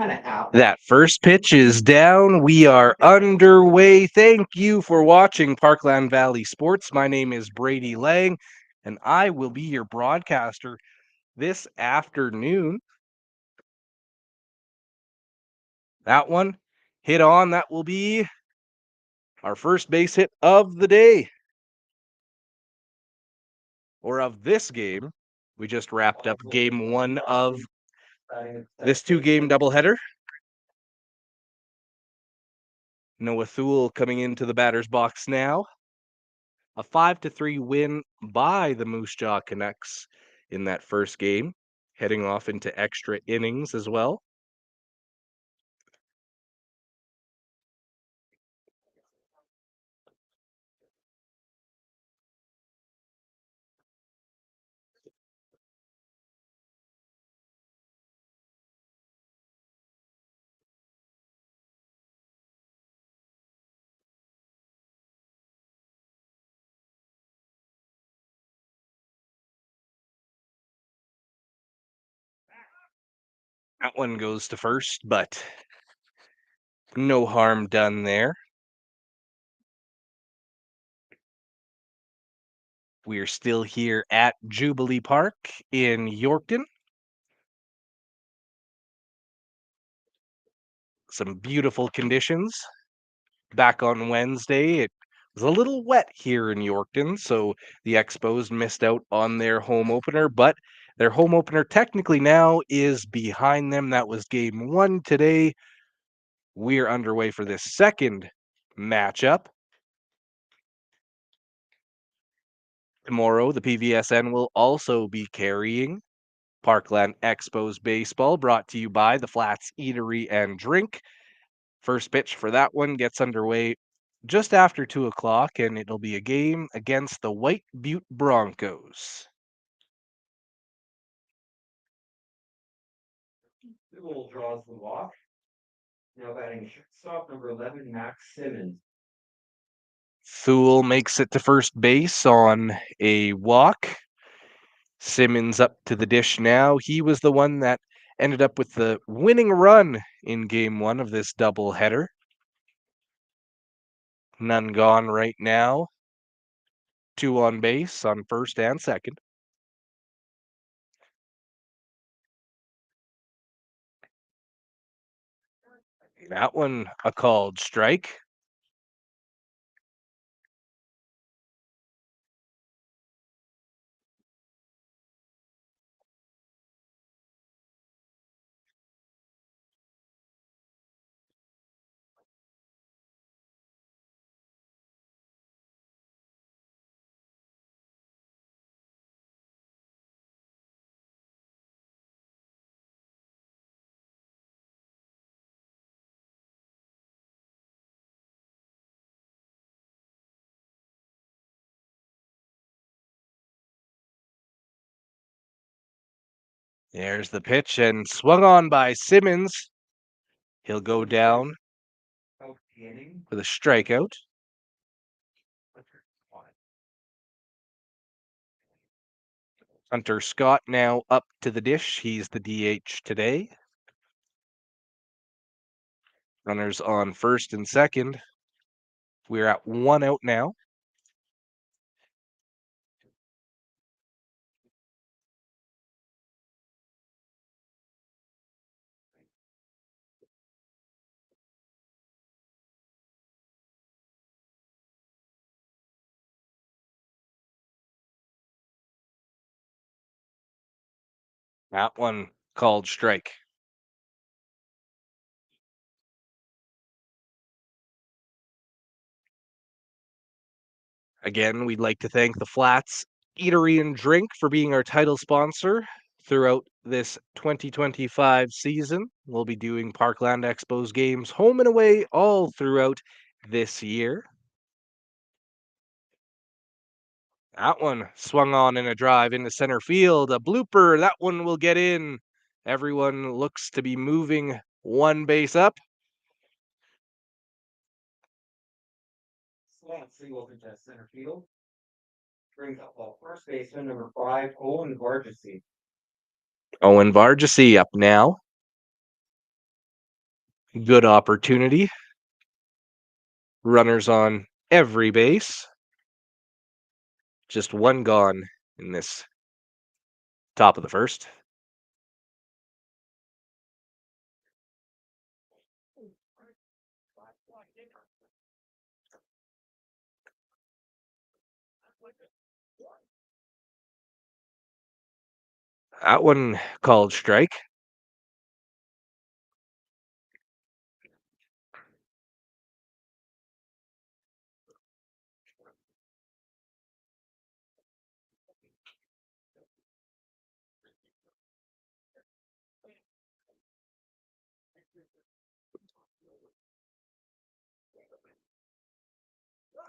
That first pitch is down. We are underway. Thank you for watching Parkland Valley Sports. My name is Brady Lang, and I will be your broadcaster this afternoon. That one hit on. That will be our first base hit of the day, or of this game. We just wrapped up game one of this two-game doubleheader. Noah Thule coming into the batter's box now. A 5-3 win by the Moose Jaw Canucks in that first game, heading off into extra innings as well. That one goes to first, but no harm done there. We are still here at Jubilee Park in Yorkton. Some beautiful conditions. Back on Wednesday, it was a little wet here in Yorkton, so the Expos missed out on their home opener, but their home opener technically now is behind them. That was game one today. We're underway for this second matchup. Tomorrow, the PVSN will also be carrying Parkland Expos Baseball, brought to you by the Flats Eatery and Drink. First pitch for that one gets underway just after 2 o'clock, and it'll be a game against the White Butte Broncos. Thule draws the walk. Now batting shortstop number 11, Max Simmons. Thule makes it to first base on a walk. Simmons up to the dish now. He was the one that ended up with the winning run in game one of this doubleheader. None gone right now. Two on base on first and second. That one a called strike. There's the pitch and swung on by Simmons. He'll go down for the strikeout. Hunter Scott now up to the dish. He's the DH today. Runners on first and second. We're at one out now. That one called strike. Again, we'd like to thank the Flats Eatery and Drink for being our title sponsor throughout this 2025 season. We'll be doing Parkland Expos games home and away all throughout this year. That one swung on in a drive into center field. A blooper. That one will get in. Everyone looks to be moving one base up. Slant singles into center field. Brings up first baseman number 5, Owen Vargasy. Owen Vargasy up now. Good opportunity. Runners on every base. Just one gone in this top of the first. That one called strike.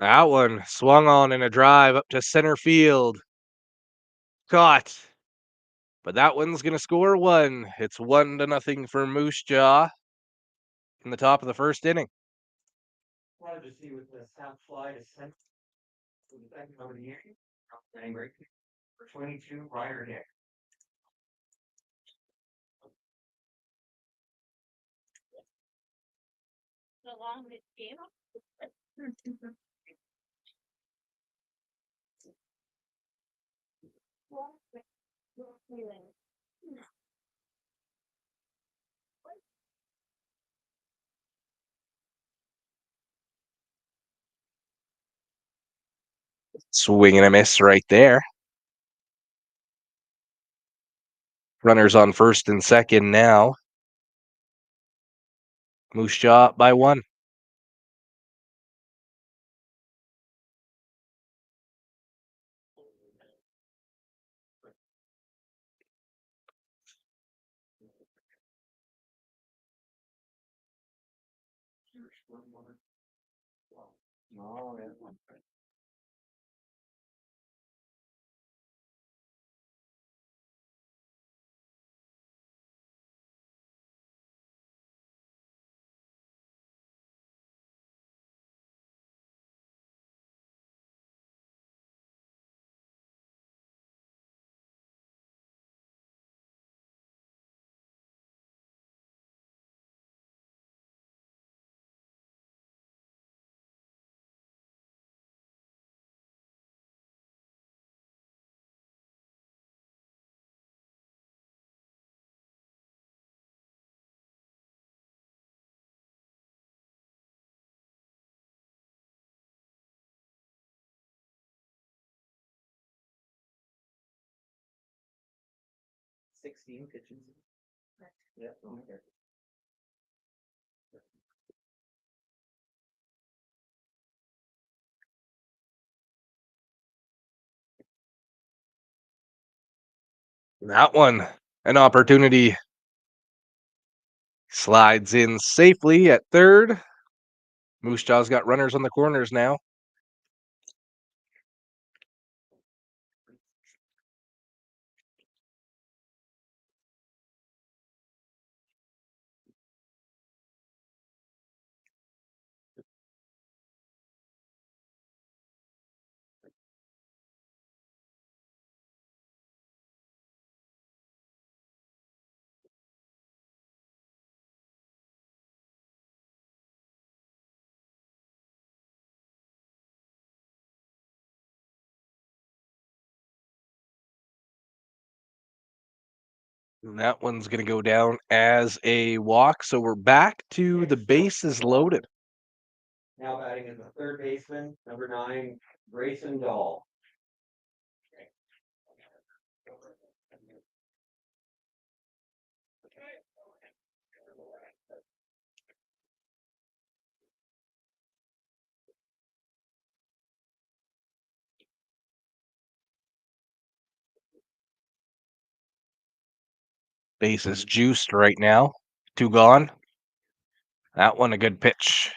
That one swung on in a drive up to center field. Caught. But that one's going to score one. It's 1-0 for Moose Jaw in the top of the first inning. Wanted to see with the snap fly to center for the second over the year. Getting break for 22, Ryder Nick. Swing and a miss right there. Runners on first and second now. Moose Jaw by one. Oh, yeah. Sixteen pitches. Yeah. Okay. That one, an opportunity. Slides in safely at third. Moose Jaw's got runners on the corners now. And that one's going to go down as a walk. So we're back to the bases loaded. Now batting is the third baseman, number 9, Grayson Dahl. Bases juiced right now. 2 gone. That one a good pitch.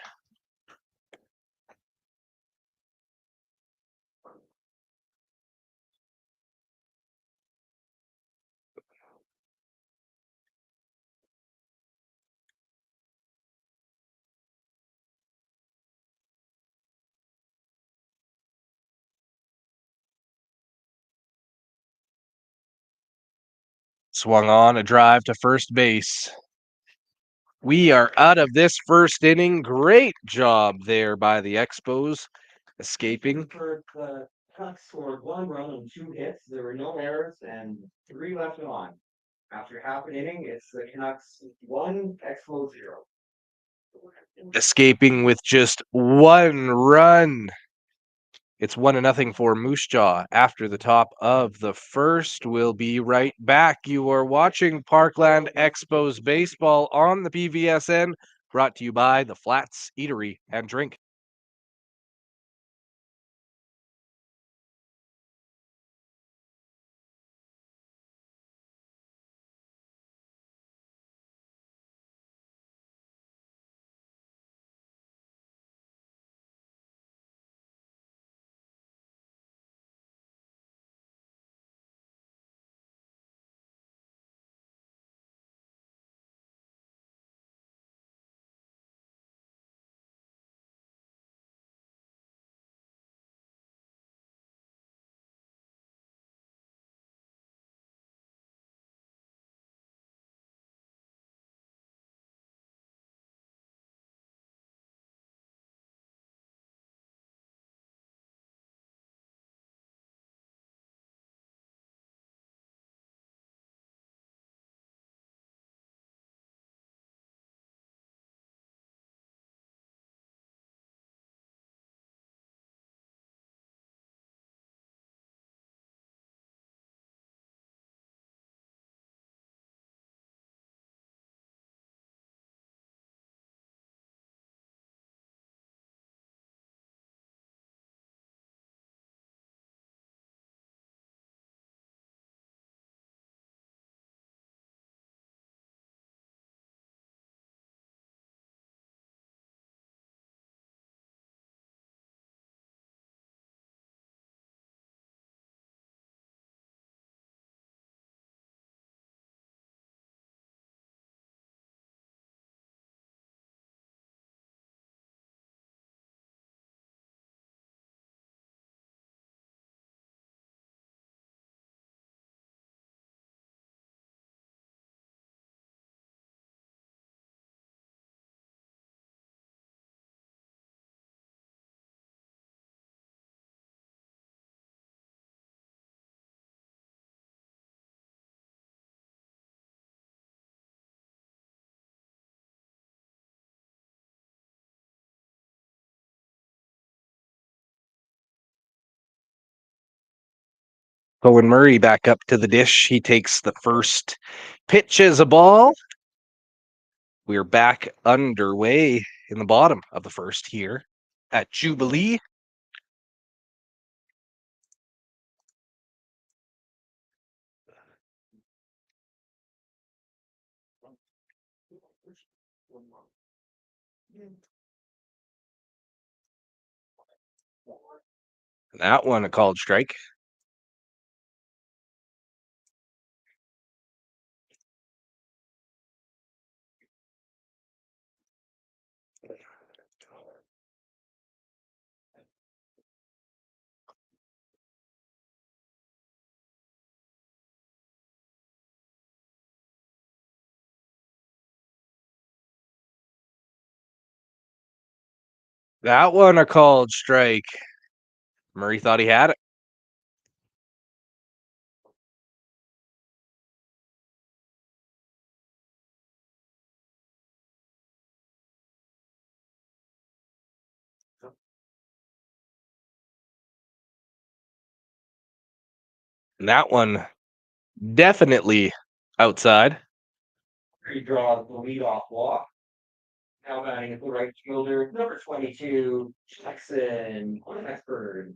Swung on a drive to first base. We are out of this first inning. Great job there by the Expos, escaping. The Canucks scored 1 run on 2 hits. There were no errors and 3 left on. After half an inning, it's the Canucks 1, Expos 0. Escaping with just 1 run. It's 1-0 for Moose Jaw after the top of the first. We'll be right back. You are watching Parkland Expos Baseball on the PVSN, brought to you by the Flats Eatery and Drink. Owen Murray back up to the dish. He takes the first pitch as a ball. We're back underway in the bottom of the first here at Jubilee. That one a called strike. That one a called strike. Murray thought he had it. And that one definitely outside. He draws the leadoff walk. Now batting at the right fielder, number 22, Jackson Oxford.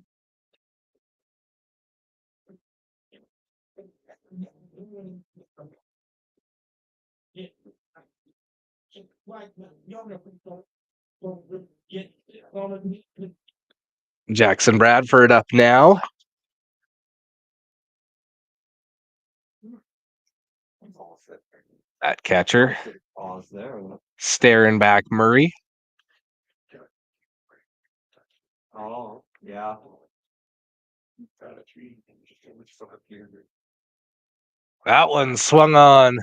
Jackson Bradford up now. That catcher staring back Murray. Oh, yeah. That one swung on.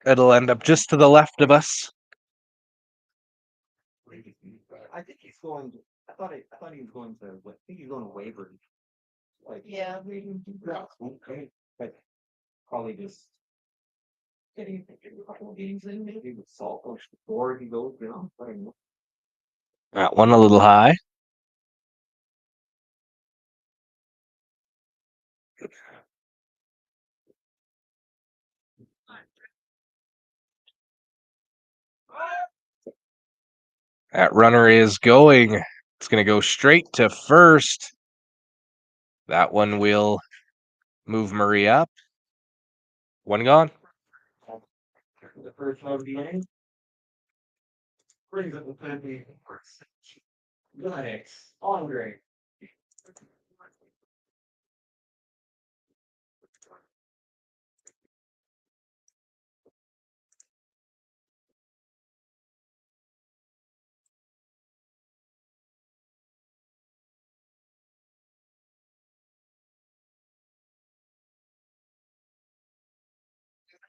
It'll end up just to the left of us. I think he's going. I thought he was going to. I think he's going to Waverly. Like yeah, okay, but probably just getting a couple of games in. Maybe with Salt Coach before he goes down. I don't know. That one a little high. That runner is going. It's going to go straight to first. That one will move Murray up. One gone. The first one of the inning brings up the penalty. Lennox, Andre.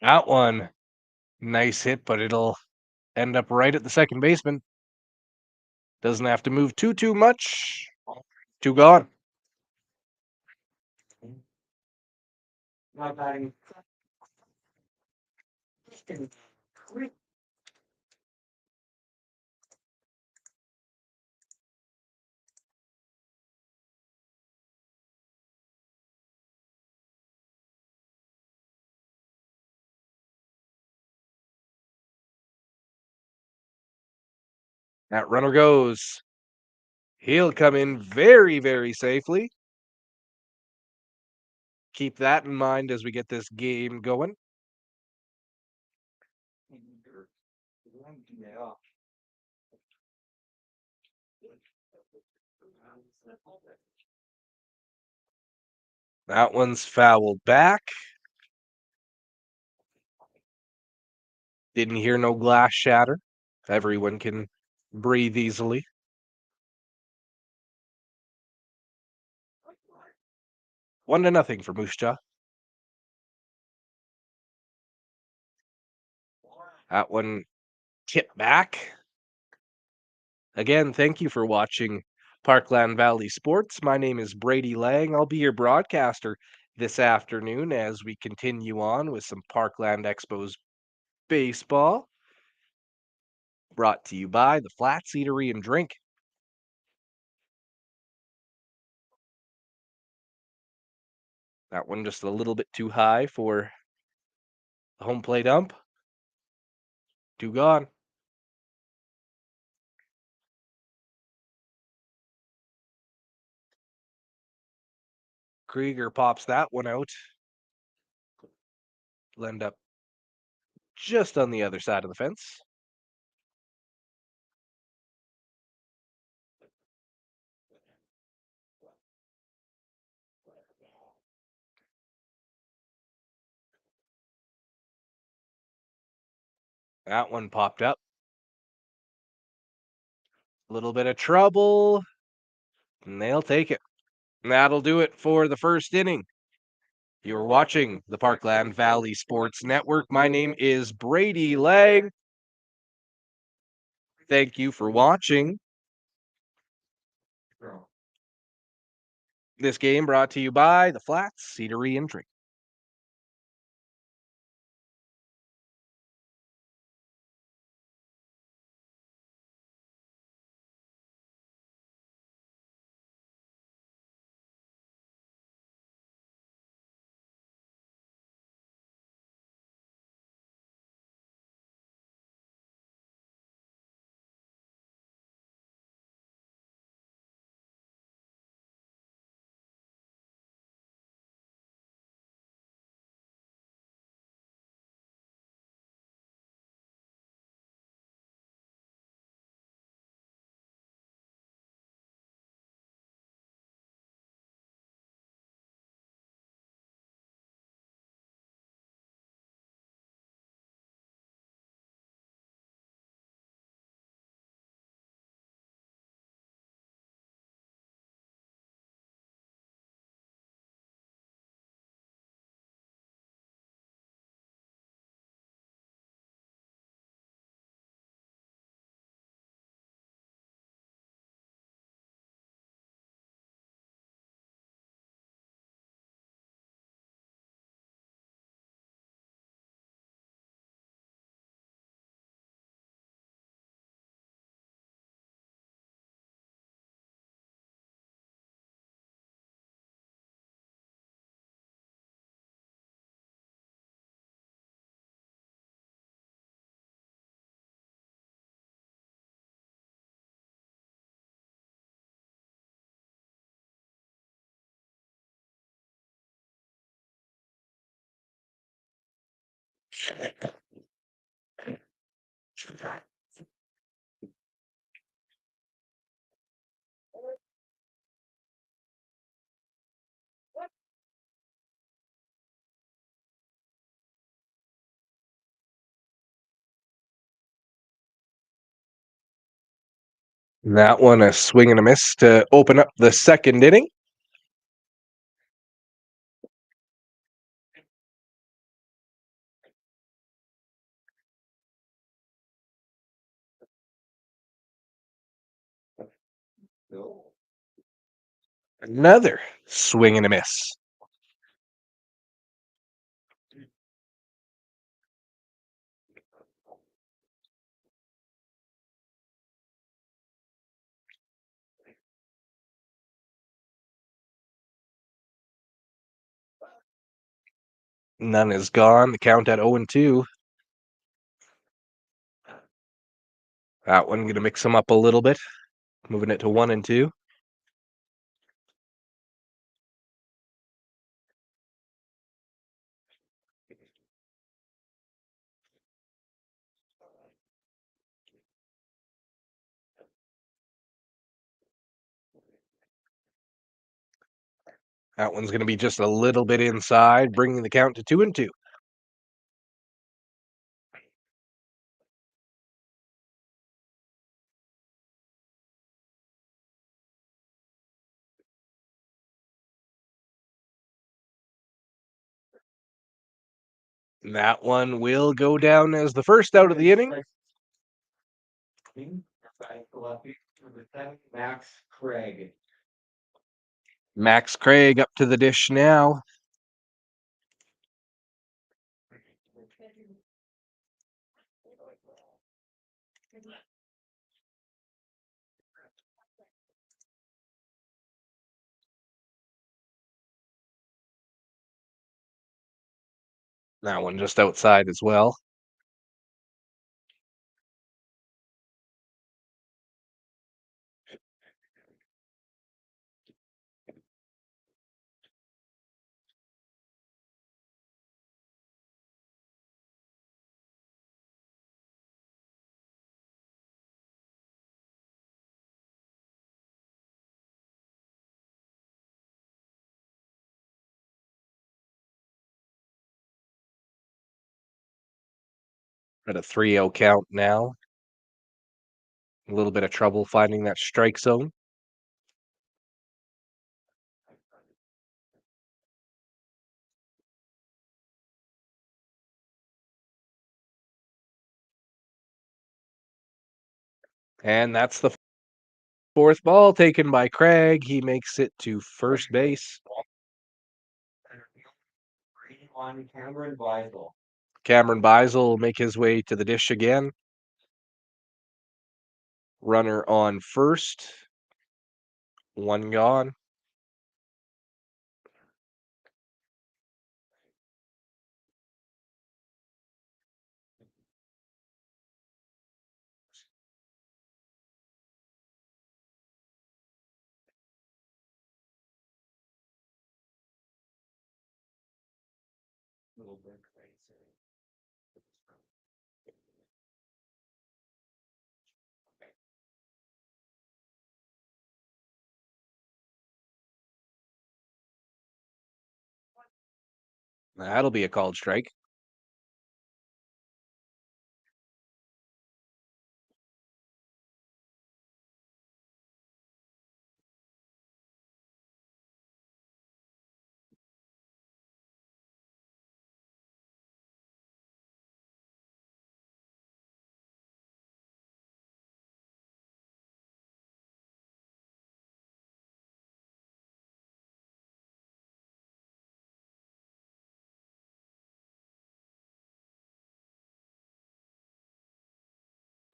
That one. Nice hit, but it'll end up right at the second baseman. Doesn't have to move too much. Two gone. Not batting. That runner goes. He'll come in very safely. Keep that in mind as we get this game going. Yeah. That one's fouled back. Didn't hear no glass shatter. Everyone can breathe easily. 1-0 for Moose Jaw. That one tipped back. Again, thank you for watching Parkland Valley Sports. My name is Brady Lang. I'll be your broadcaster this afternoon as we continue on with some Parkland Expos baseball. Brought to you by the Flats Eatery and Drink. That one just a little bit too high for the home plate ump. Two gone. Krieger pops that one out. Will end up just on the other side of the fence. That one popped up. A little bit of trouble, and they'll take it. And that'll do it for the first inning. You're watching the Parkland Valley Sports Network. My name is Brady Lang. Thank you for watching. This game brought to you by the Flats Eatery and Drink. That one a swing and a miss to open up the second inning. Another swing and a miss. None is gone. The count at 0-2. That one going to mix them up a little bit, moving it to 1-2. That one's going to be just a little bit inside, bringing the count to 2-2. That one will go down as the first out of the inning. Max Craig. Max Craig up to the dish now. That one just outside as well. At a 3-0 count now. A little bit of trouble finding that strike zone. And that's the fourth ball taken by Craig. He makes it to first base. On Cameron Weisel. Cameron Beisel will make his way to the dish again. Runner on first. One gone. Little bit crazy. That'll be a called strike.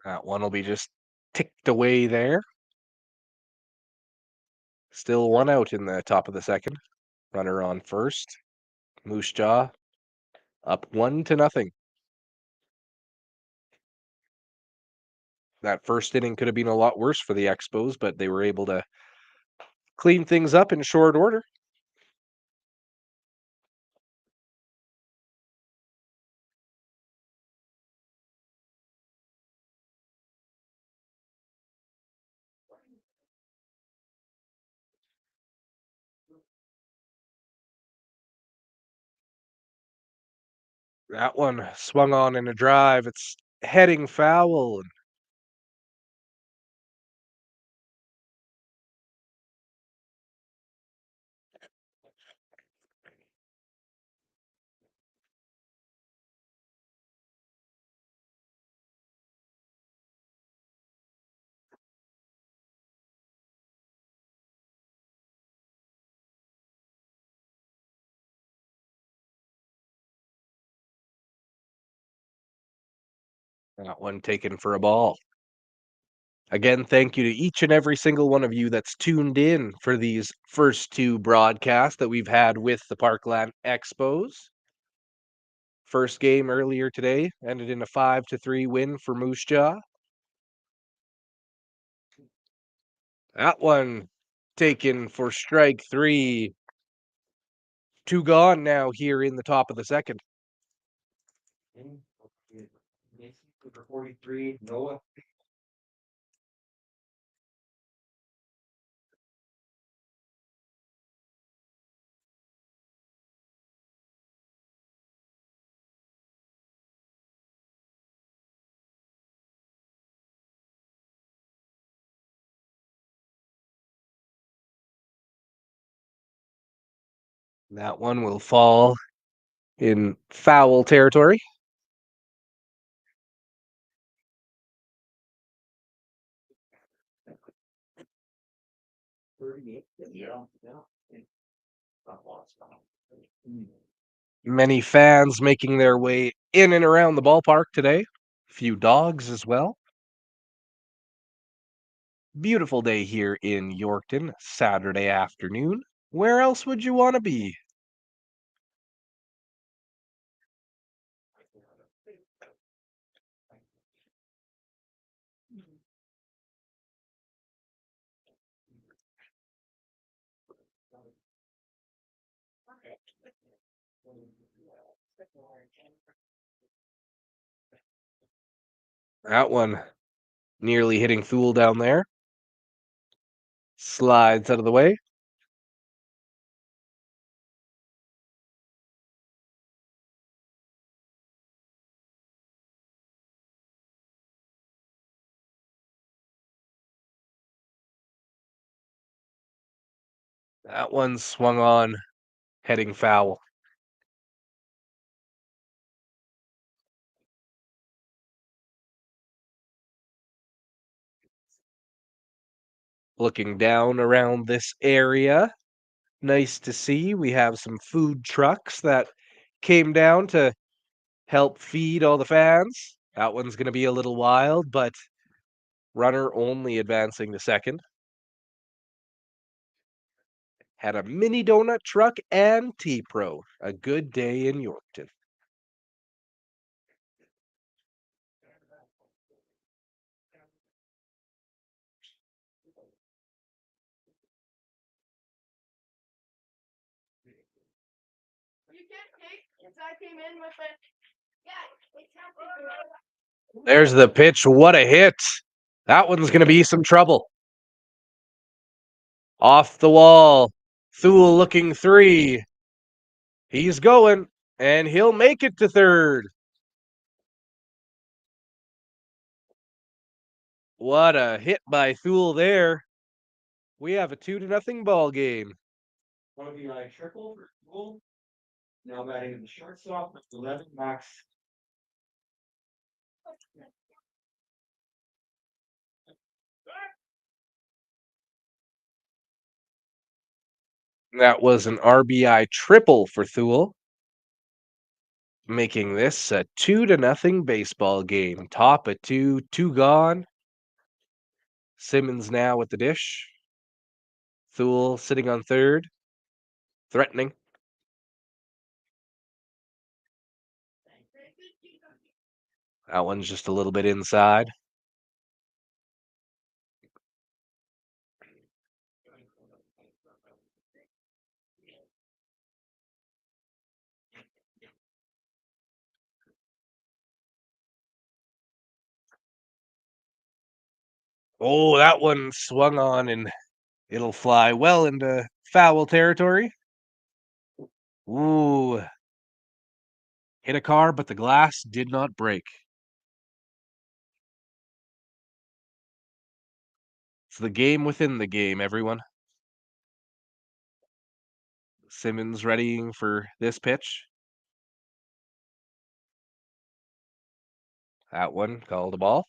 That one will be just ticked away there. Still one out in the top of the second. Runner on first. Moose Jaw up 1-0. That first inning could have been a lot worse for the Expos, but they were able to clean things up in short order. That one swung on in a drive. It's heading foul. And that one taken for a ball. Again, thank you to each and every single one of you that's tuned in for these first two broadcasts that we've had with the Parkland Expos. First game earlier today ended in a 5-3 win for Moose Jaw. That one taken for strike three. Two gone now here in the top of the second. Number 43, Noah. That one will fall in foul territory. Yeah. Many fans making their way in and around the ballpark today. Few dogs as well. Beautiful day here in Yorkton, Saturday afternoon. Where else would you want to be? That one nearly hitting Thule down there. Slides out of the way. That one swung on, heading foul. Looking down around this area, nice to see. We have some food trucks that came down to help feed all the fans. That one's going to be a little wild, but runner only advancing to second. Had a mini donut truck and T-Pro. A good day in Yorkton. There's the pitch. What a hit. That one's going to be some trouble. Off the wall. Thule looking three. He's going, and he'll make it to third. What a hit by Thule there. We have a 2-0 ball game. One of you triple for Thule. Now batting in the shortstop with 11, Max. That was an RBI triple for Thule, making this a 2-0 baseball game. Top of two, two gone. Simmons now with the dish. Thule sitting on third, threatening. That one's just a little bit inside. Oh, that one swung on and it'll fly well into foul territory. Ooh. Hit a car, but the glass did not break. It's the game within the game, everyone. Simmons readying for this pitch. That one called a ball.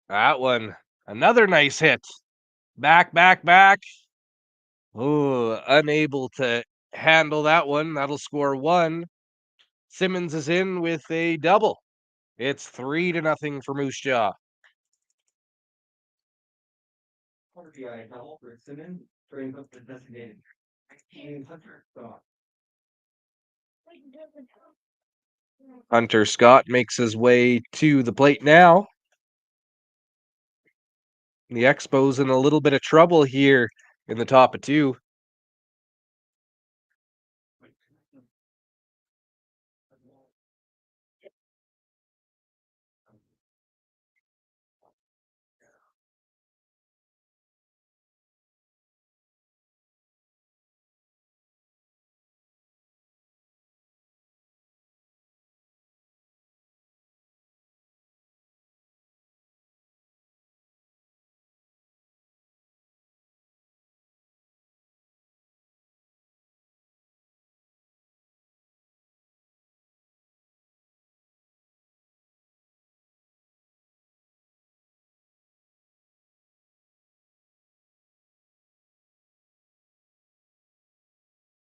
That one, another nice hit. Back, back, back. Oh, unable to handle that one. That'll score one. Simmons is in with a double. It's 3-0 for Moose Jaw. RBI double for Simmons, brings up the designated Hunter Scott. Hunter Scott makes his way to the plate now. The Expos in a little bit of trouble here in the top of two.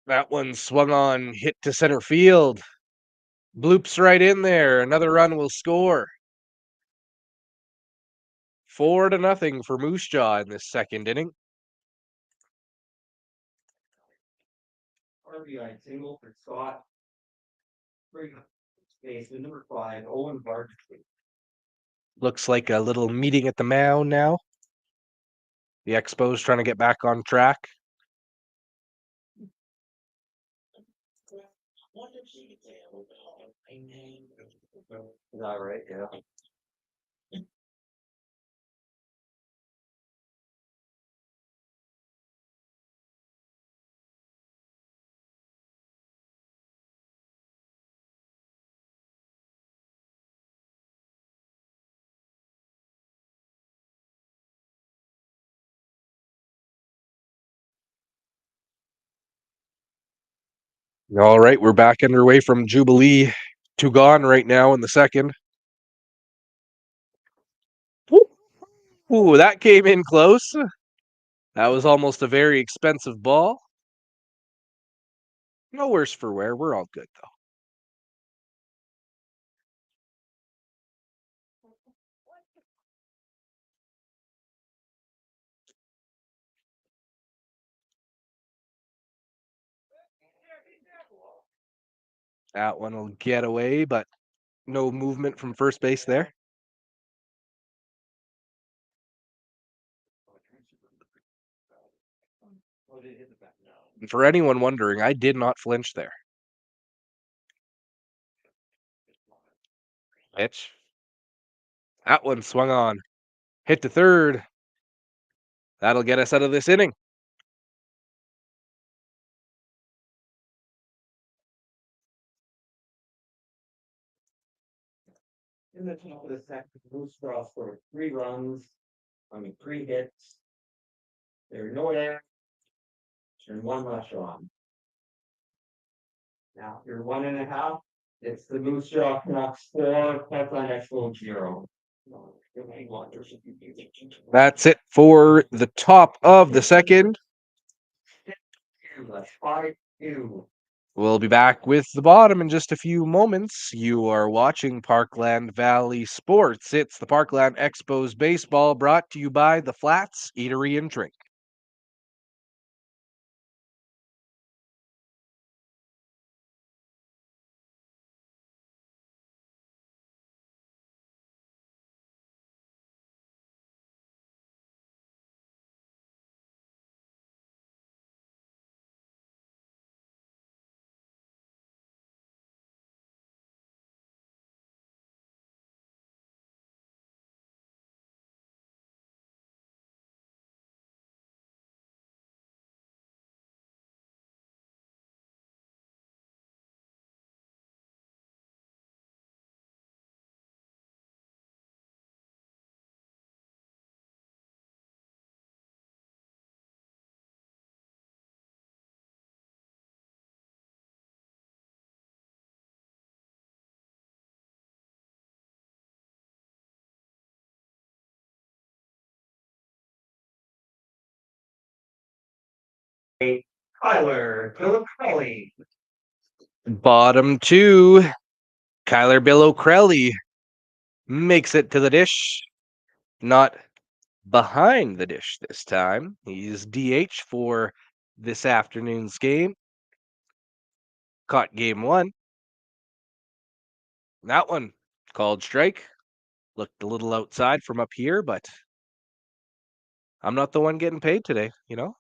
That one swung on, hit to center field. Bloops right in there. Another run will score. 4-0 for Moose Jaw in this second inning. RBI single for Scott. Bring up space with number 5, Owen Barkley. Looks like a little meeting at the mound now. The Expos trying to get back on track. Is that right? Yeah. All right, we're back underway from Jubilee. 2 gone right now in the second. Ooh, that came in close. That was almost a very expensive ball. No worse for wear. We're all good, though. That one will get away, but no movement from first base there. And for anyone wondering, I did not flinch there. Pitch. That one swung on. Hit to third. That'll get us out of this inning. In the top of the second, Moose Jaw scored 3 runs. 3 hits. There were no errors and 1 rush on. Now, after 1.5, it's the Moose Jaw Canucks 4, Pipeline Expos 0. That's it for the top of the second. That's 5-2. We'll be back with the bottom in just a few moments. You are watching Parkland Valley Sports. It's the Parkland Expos baseball brought to you by the Flats Eatery and Drink. Tyler Philip. Bottom two, Kyler Bill O'Crelly makes it to the dish. Not behind the dish this time. He's DH for this afternoon's game. Caught game one. That one called strike. Looked a little outside from up here, but I'm not the one getting paid today, you know?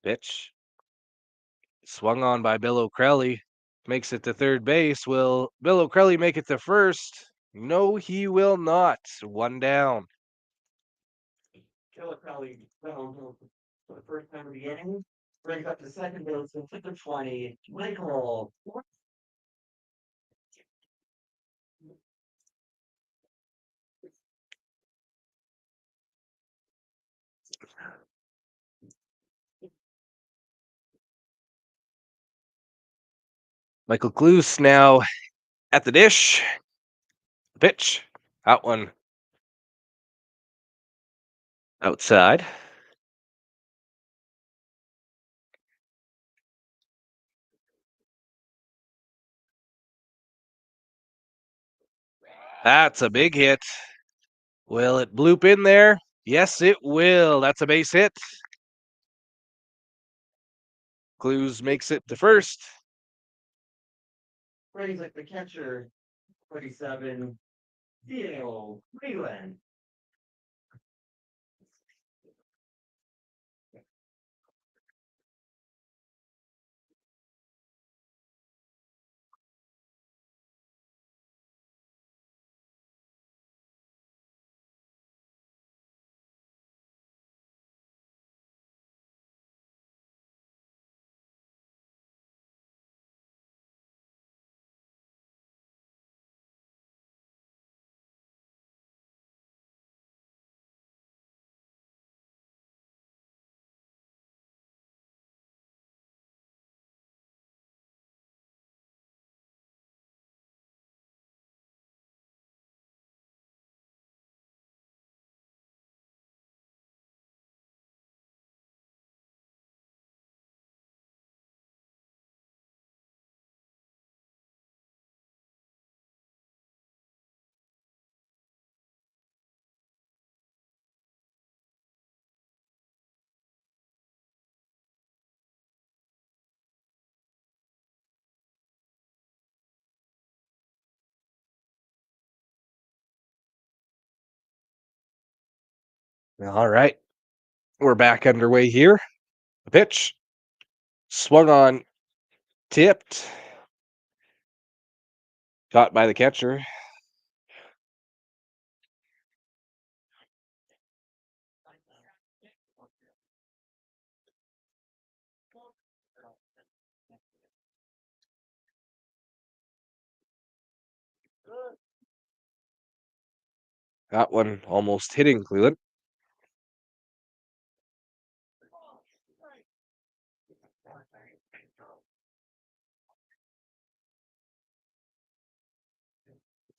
Pitch. Swung on by Bill O'Crelly. Makes it to third base. Will Bill O'Crelly make it to first? No, he will not. One down. Philip Kelly for the first time of the inning. Brings up to second base and took the 20. Michael. Michael Kloos now at the dish. Pitch. Out one. Outside. That's a big hit. Will it bloop in there? Yes, it will. That's a base hit. Clues makes it to first. Brings like the catcher. 47. Theo Freeland. All right. We're back underway here. A pitch. Swung on. Tipped. Caught by the catcher. That one almost hitting Cleveland.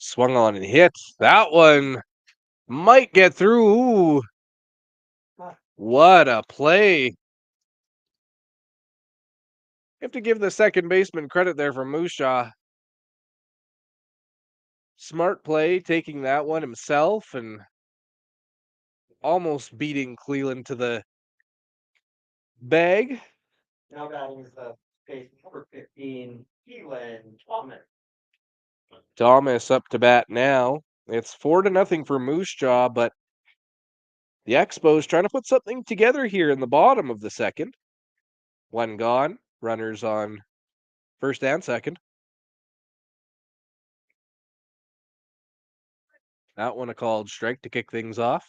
Swung on and hit. That one might get through. Ooh, what a play. You have to give the second baseman credit there for Moose Jaw. Smart play, taking that one himself and almost beating Cleveland to the bag. Now batting is the base number 15, Keelan Thomas. Thomas up to bat now. It's 4-0 for Moose Jaw, but the Expos trying to put something together here in the bottom of the second. One gone. Runners on first and second. That one a called strike to kick things off.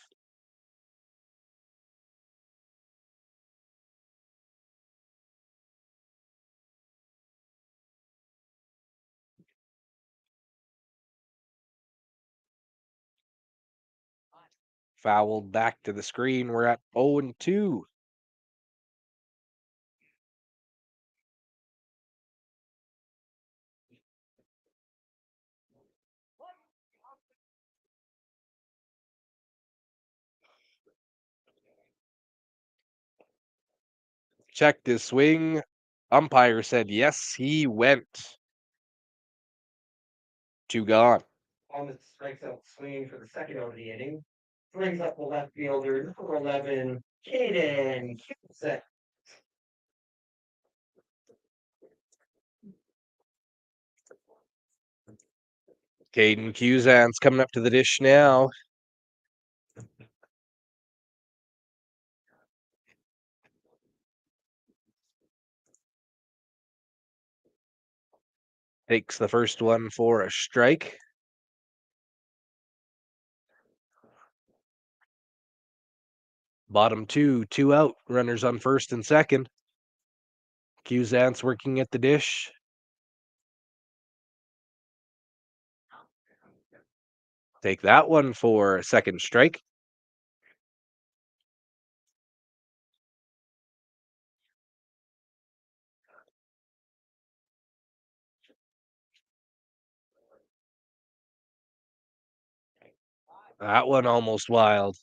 Fouled back to the screen. We're at 0-2. checked his swing. Umpire said yes, he went. 2 gone. Thomas strikes out swinging for the second out of the inning. Brings up the left fielder, number 11, Caden Cusick. Caden Cusan's coming up to the dish now. Takes the first one for a strike. Bottom 2, 2 out. Runners on first and second. Cusan's working at the dish. Take that one for a second strike. That one almost wild.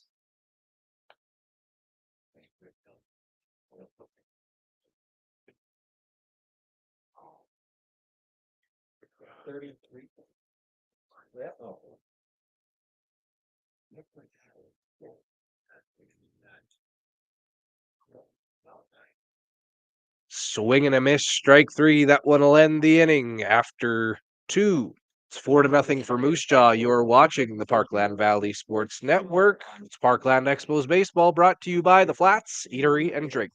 Swing and a miss, strike 3. That one will end the inning after 2. It's 4-0 for Moose Jaw. You're watching the Parkland Valley Sports Network. It's Parkland Expos Baseball brought to you by The Flats Eatery and Drink.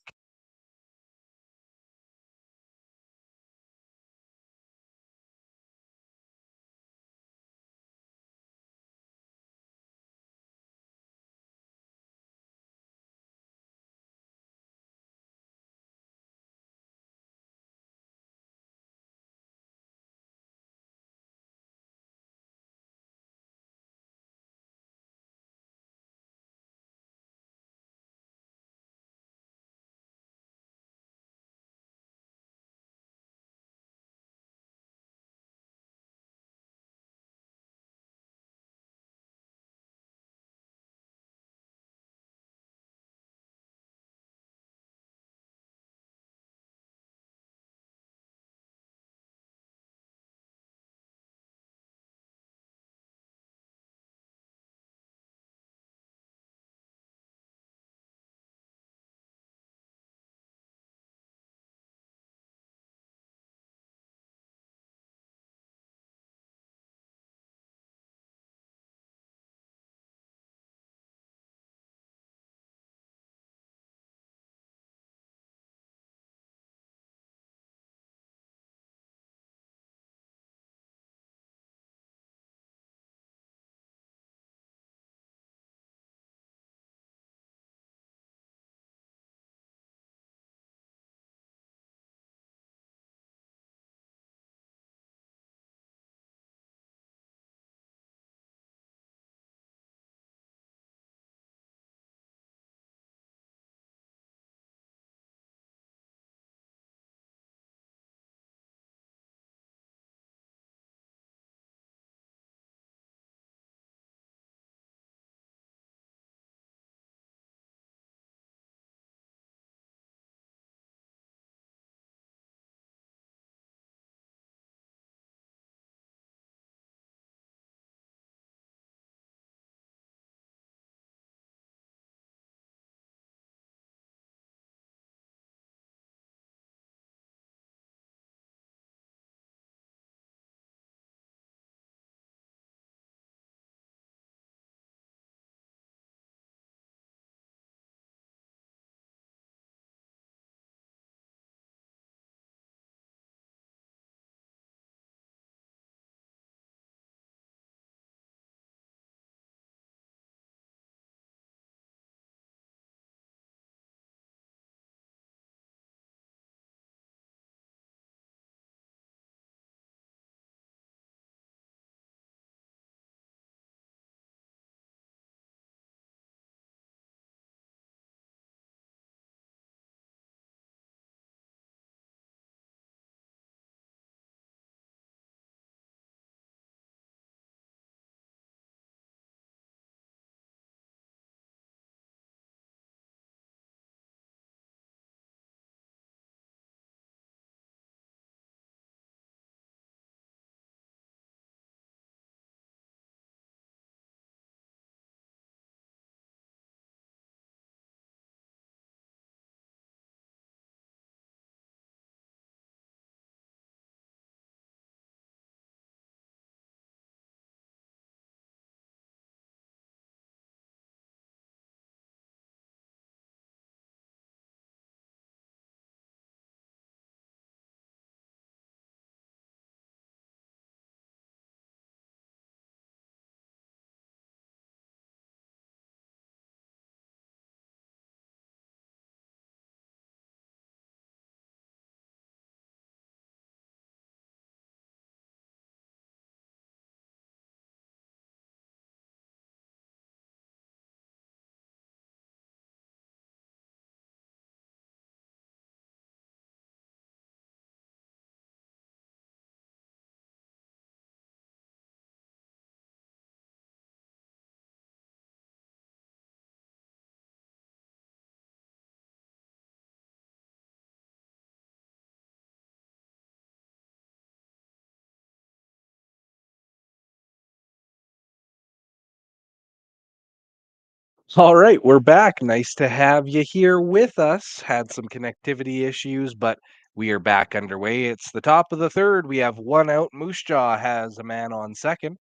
All right, we're back. Nice to have you here with us. Had some connectivity issues, but we are back underway. It's the top of the third. We have one out. Moose Jaw has a man on second.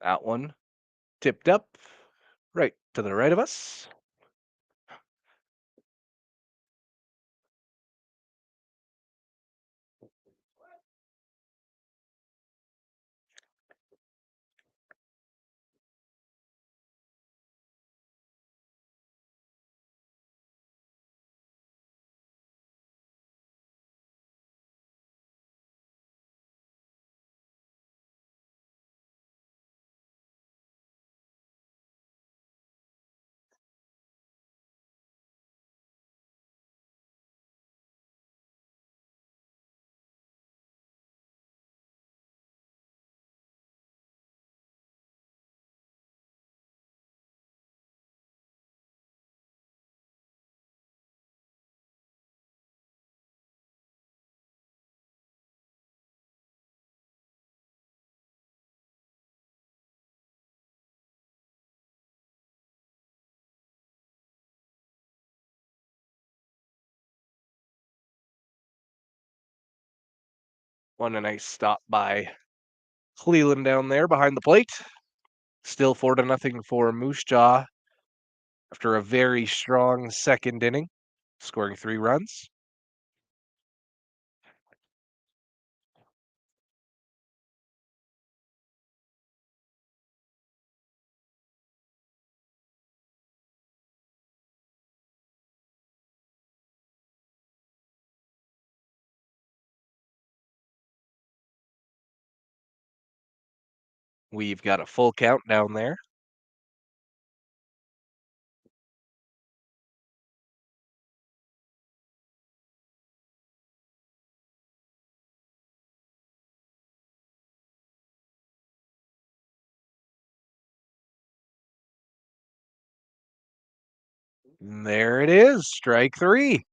That one tipped up right to the right of us. One a nice stop by Cleveland down there behind the plate. Still 4-0 for Moose Jaw after a very strong second inning, scoring 3 runs. We've got a full count down there. And there it is, strike three.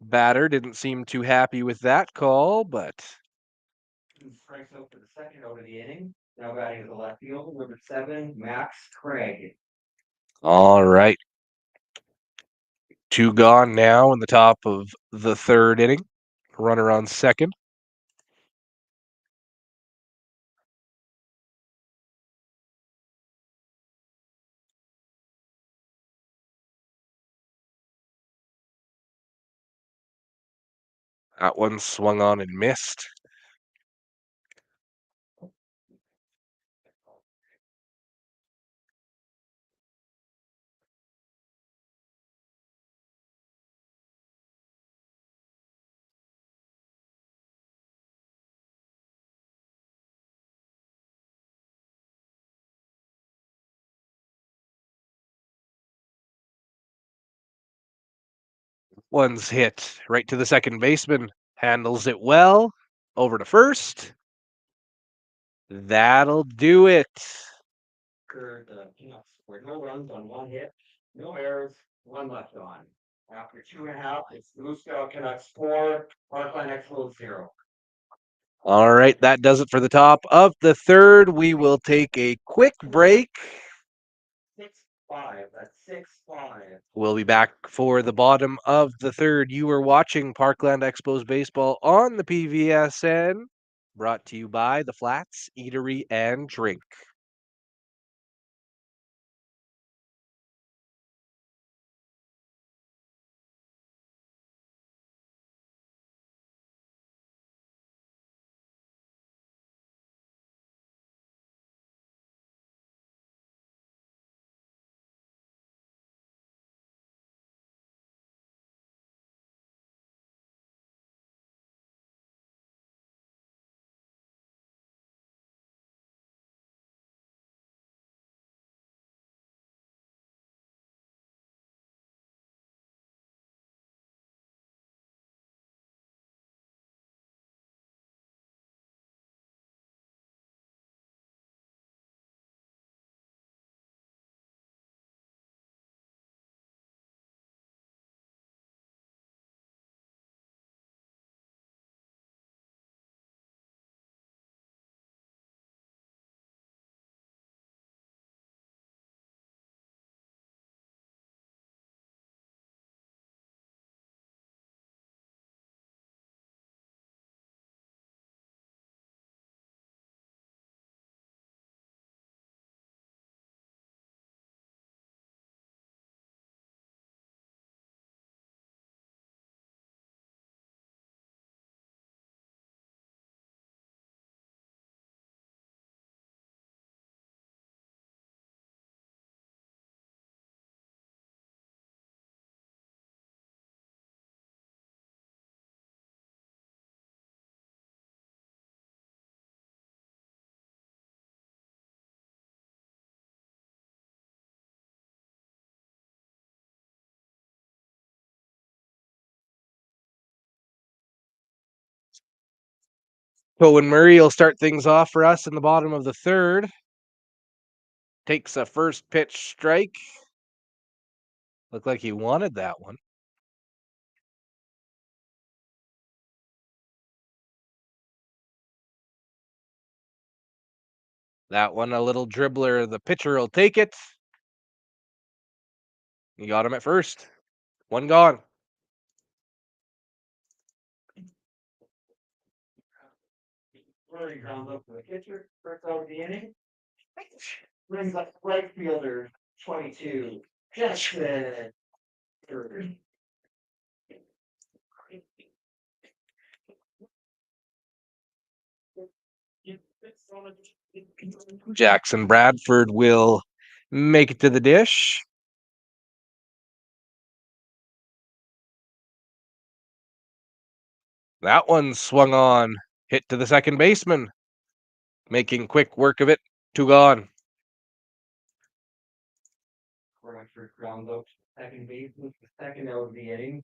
Batter didn't seem too happy with that call, but He strikes out for the second out of the inning. Now batting to the left field, number 7, Max Craig. all right. Two gone now in the top of the third inning. Runner on second. That one swung on and missed. One's hit right to the second baseman. Handles it well. Over to first. That'll do it. For the Canucks scored no runs on one hit, no errors, one left on. After 2.5, it's Moose Jaw Canucks 4, Parkland Expos 0. All right, that does it for the top of the third. We will take a quick break. 6-5. That's 6-5. We'll be back for the bottom of the third. You are watching Parkland Expos baseball on the PVSN, brought to you by the Flats Eatery and Drink. Cohen Murray will start things off for us in the bottom of the third. Takes a first pitch strike. Looked like he wanted that one. That one, a little dribbler. The pitcher will take it. He got him at first. One gone. Running ground up to the pitcher, first out of the inning. Brings up right fielder 22. Justin. Jackson Bradford will make it to the dish. That one swung on, hit to the second baseman, making quick work of it. Two gone. Bradford ground out second baseman, the second out of the inning.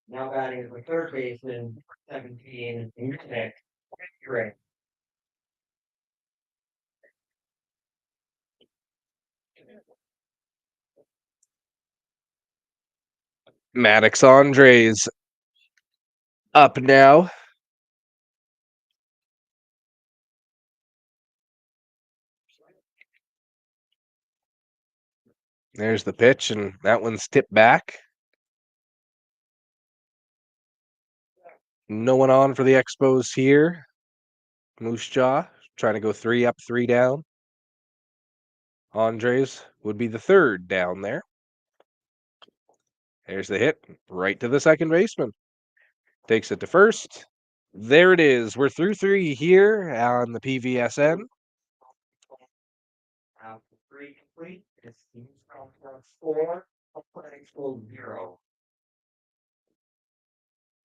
Now batting is the third baseman, 17. Nick. Great. Maddox Andres up now. There's the pitch, and that one's tipped back. No one on for the Expos here. Moose Jaw trying to go 3 up, 3 down. Andres would be the third down there. There's the hit right to the second baseman. Takes it to first. There it is. We're through 3 here on the PVSN. Three complete. It's teams from 4. Expos 0.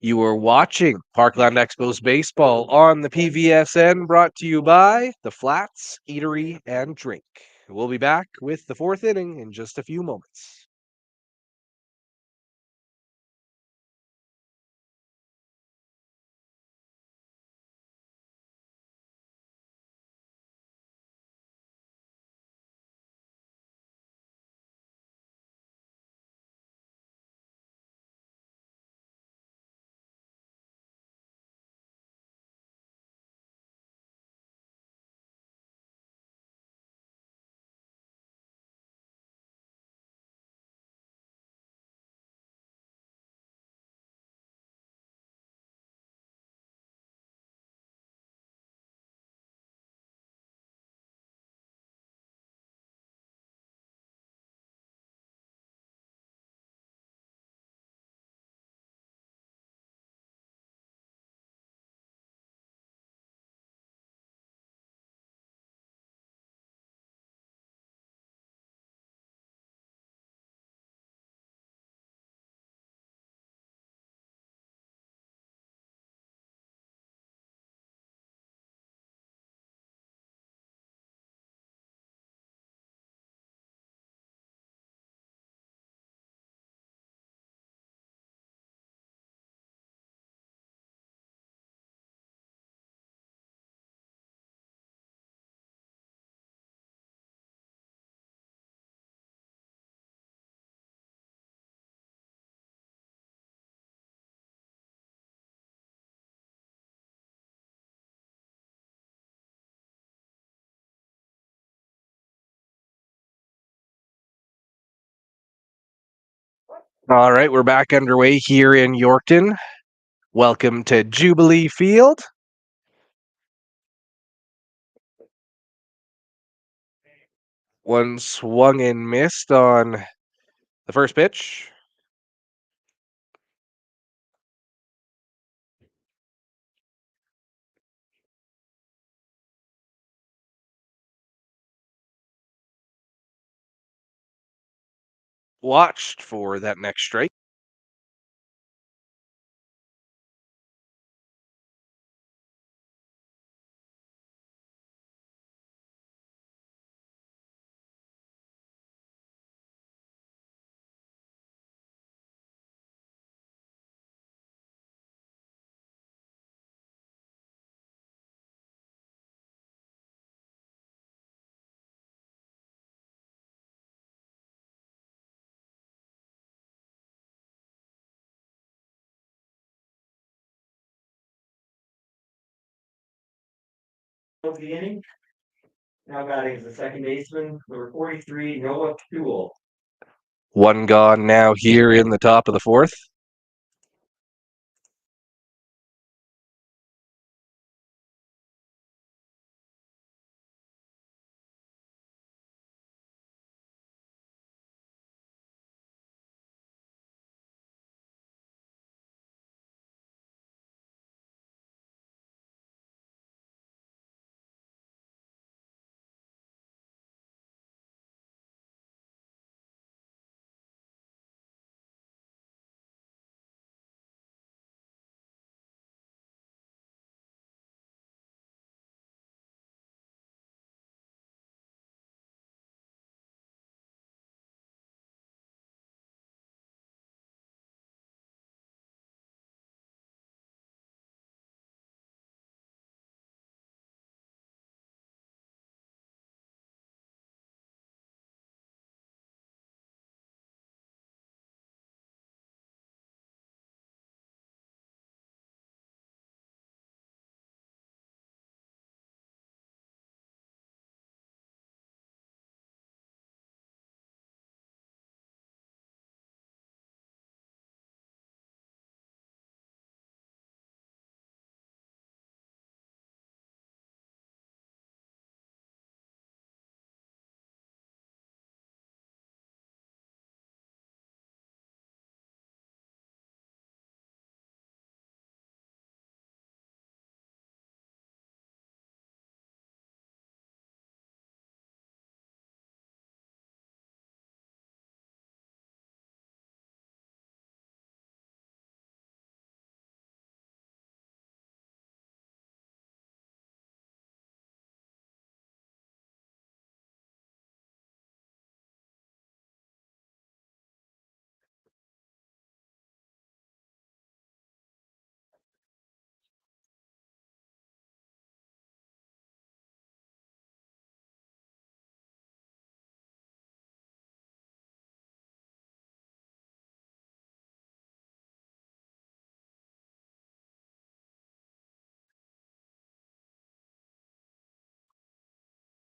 You are watching Parkland Expos Baseball on the PVSN, brought to you by The Flats Eatery and Drink. We'll be back with the 4th inning in just a few moments. All right, we're back underway here in Yorkton. Welcome to Jubilee Field. One swung and missed on the first pitch. Watched for that next strike. Of the inning. Now batting as the second baseman, number 43, Noah Toole. One gone now here in the top of the fourth.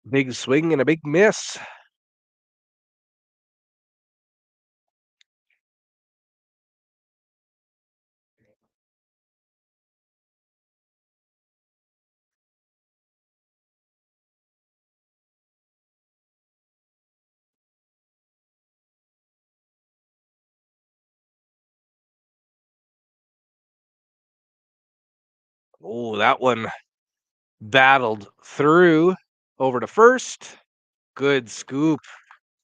Big swing and a big miss. Oh, that one battled through over to first. Good scoop.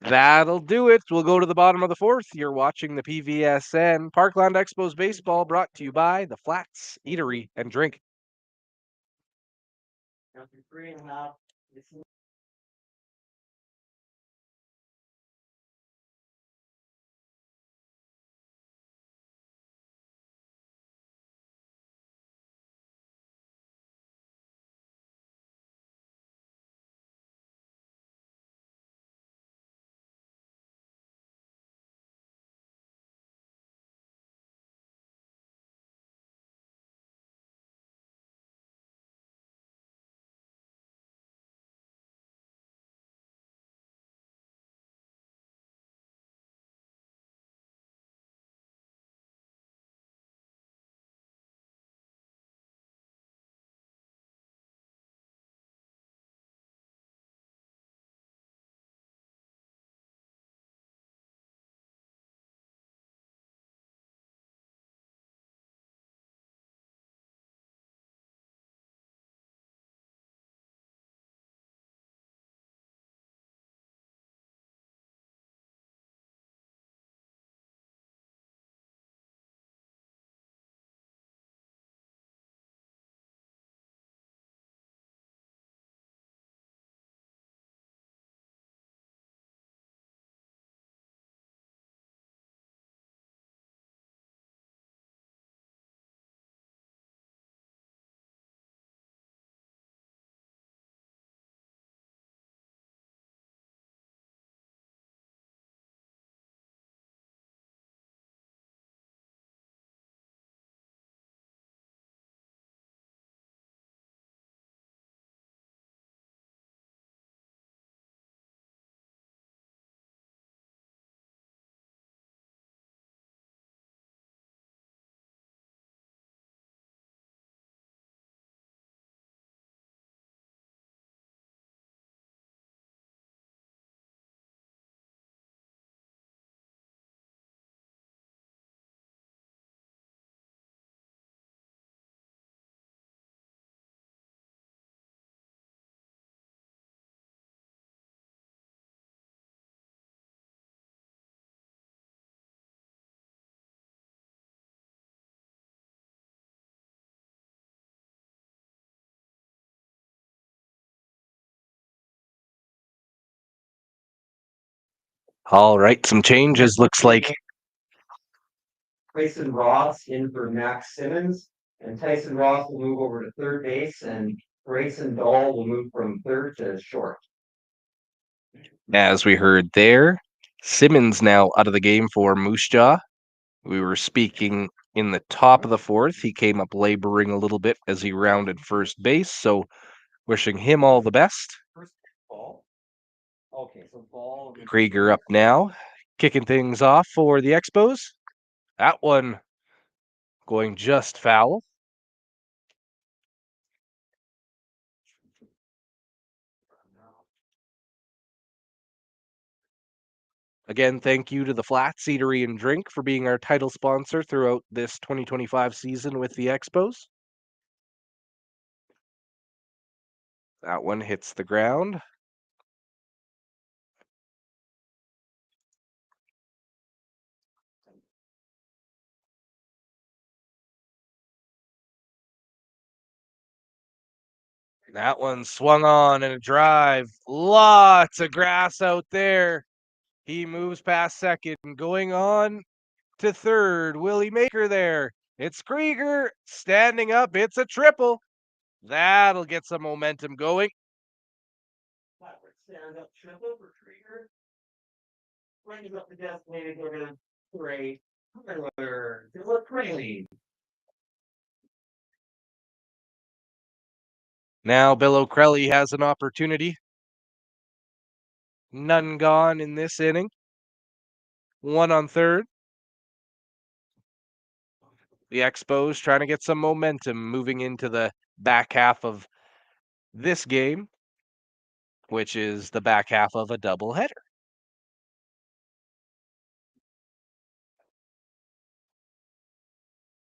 That'll do it. We'll go to the bottom of the fourth. You're watching the PVSN Parkland Expos baseball brought to you by the Flats Eatery and Drink. After 3.5, it's All right, some changes. Looks like Tyson Ross in for Max Simmons, and Tyson Ross will move over to third base, and Grayson Dahl will move from third to short. as we heard there, Simmons now out of the game for Moose Jaw. We were speaking in the top of the fourth. He came up laboring a little bit as he rounded first base, so wishing him all the best. First ball. Okay, so ball. Krieger up now, kicking things off for the Expos. That one going just foul. Again, thank you to the Flats Eatery and Drink for being our title sponsor throughout this 2025 season with the Expos. That one hits the ground. That one swung on and a drive. Lots of grass out there. He moves past second, going on to third. Will he make her there? It's Krieger standing up. It's a triple. That'll get some momentum going. Stand up triple for Krieger. Brings up the designated hitter. Great. Tyler Crane. Now Bill O'Crelly has an opportunity. None gone in this inning. One on third. The Expos trying to get some momentum moving into the back half of this game, which is the back half of a doubleheader.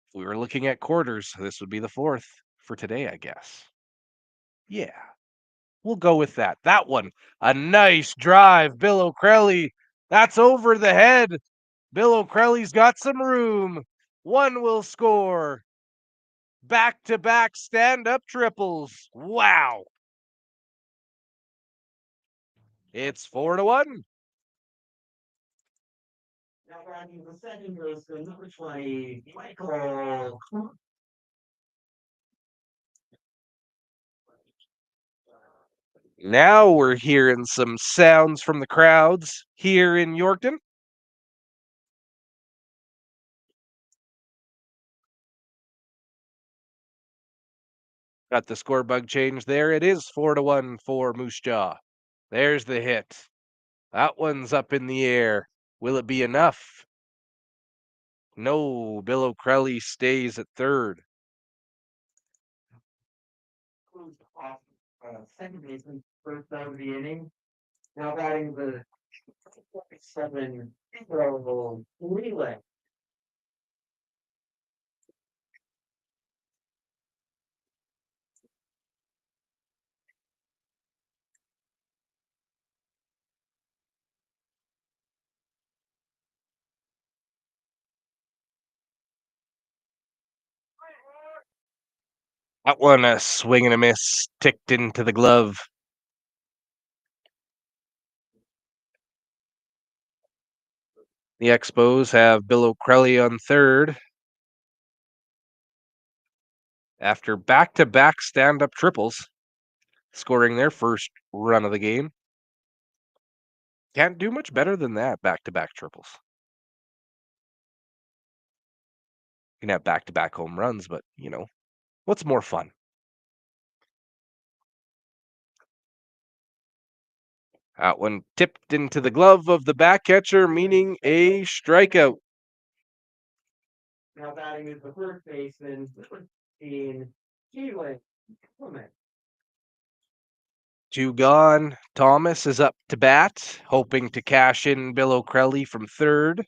If we were looking at quarters, this would be the fourth for today, I guess. Yeah, we'll go with that. That one, a nice drive, Bill O'Crelly. That's over the head. Bill O'Crelly's got some room. One will score. Back-to-back stand-up triples. Wow. It's 4-1. Now batting the second baseman, number 20, Michael. Now we're hearing some sounds from the crowds here in Yorkton. Got the score bug change there. It is 4-1 for Moose Jaw. There's the hit. That one's up in the air. Will it be enough? No, Bill O'Crelly stays at third. Second baseman, first out of the inning. Now batting the 7, relay. That one, a swing and a miss, ticked into the glove. The Expos have Bill O'Crelly on third. After back-to-back stand-up triples, scoring their first run of the game. Can't do much better than that, back-to-back triples. You can have back-to-back home runs, but, what's more fun? That one tipped into the glove of the back catcher, meaning a strikeout. Now batting is the first baseman, 15, Keelan. 2 gone. Thomas is up to bat, hoping to cash in Bill O'Crelly from third.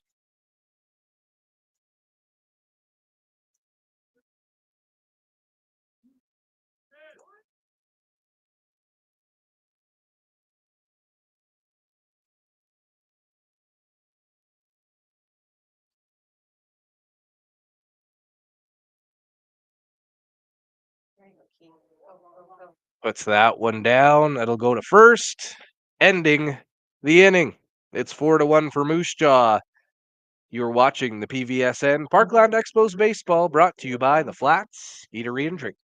Puts that one down. That'll go to first, ending the inning. It's 4-1 for Moose Jaw. You're watching the PVSN Parkland Expos Baseball, brought to you by the Flats Eatery and Drink.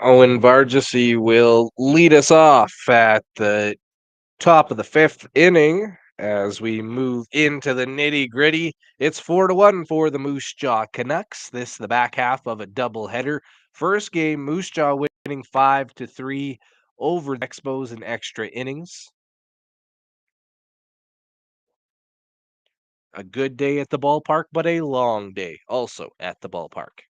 Owen Vargasy will lead us off at the top of the fifth inning as we move into the nitty gritty. It's 4-1 for the Moose Jaw Canucks. This the back half of a doubleheader. First game, Moose Jaw winning 5-3 over the Expos in extra innings. A good day at the ballpark, but a long day also at the ballpark.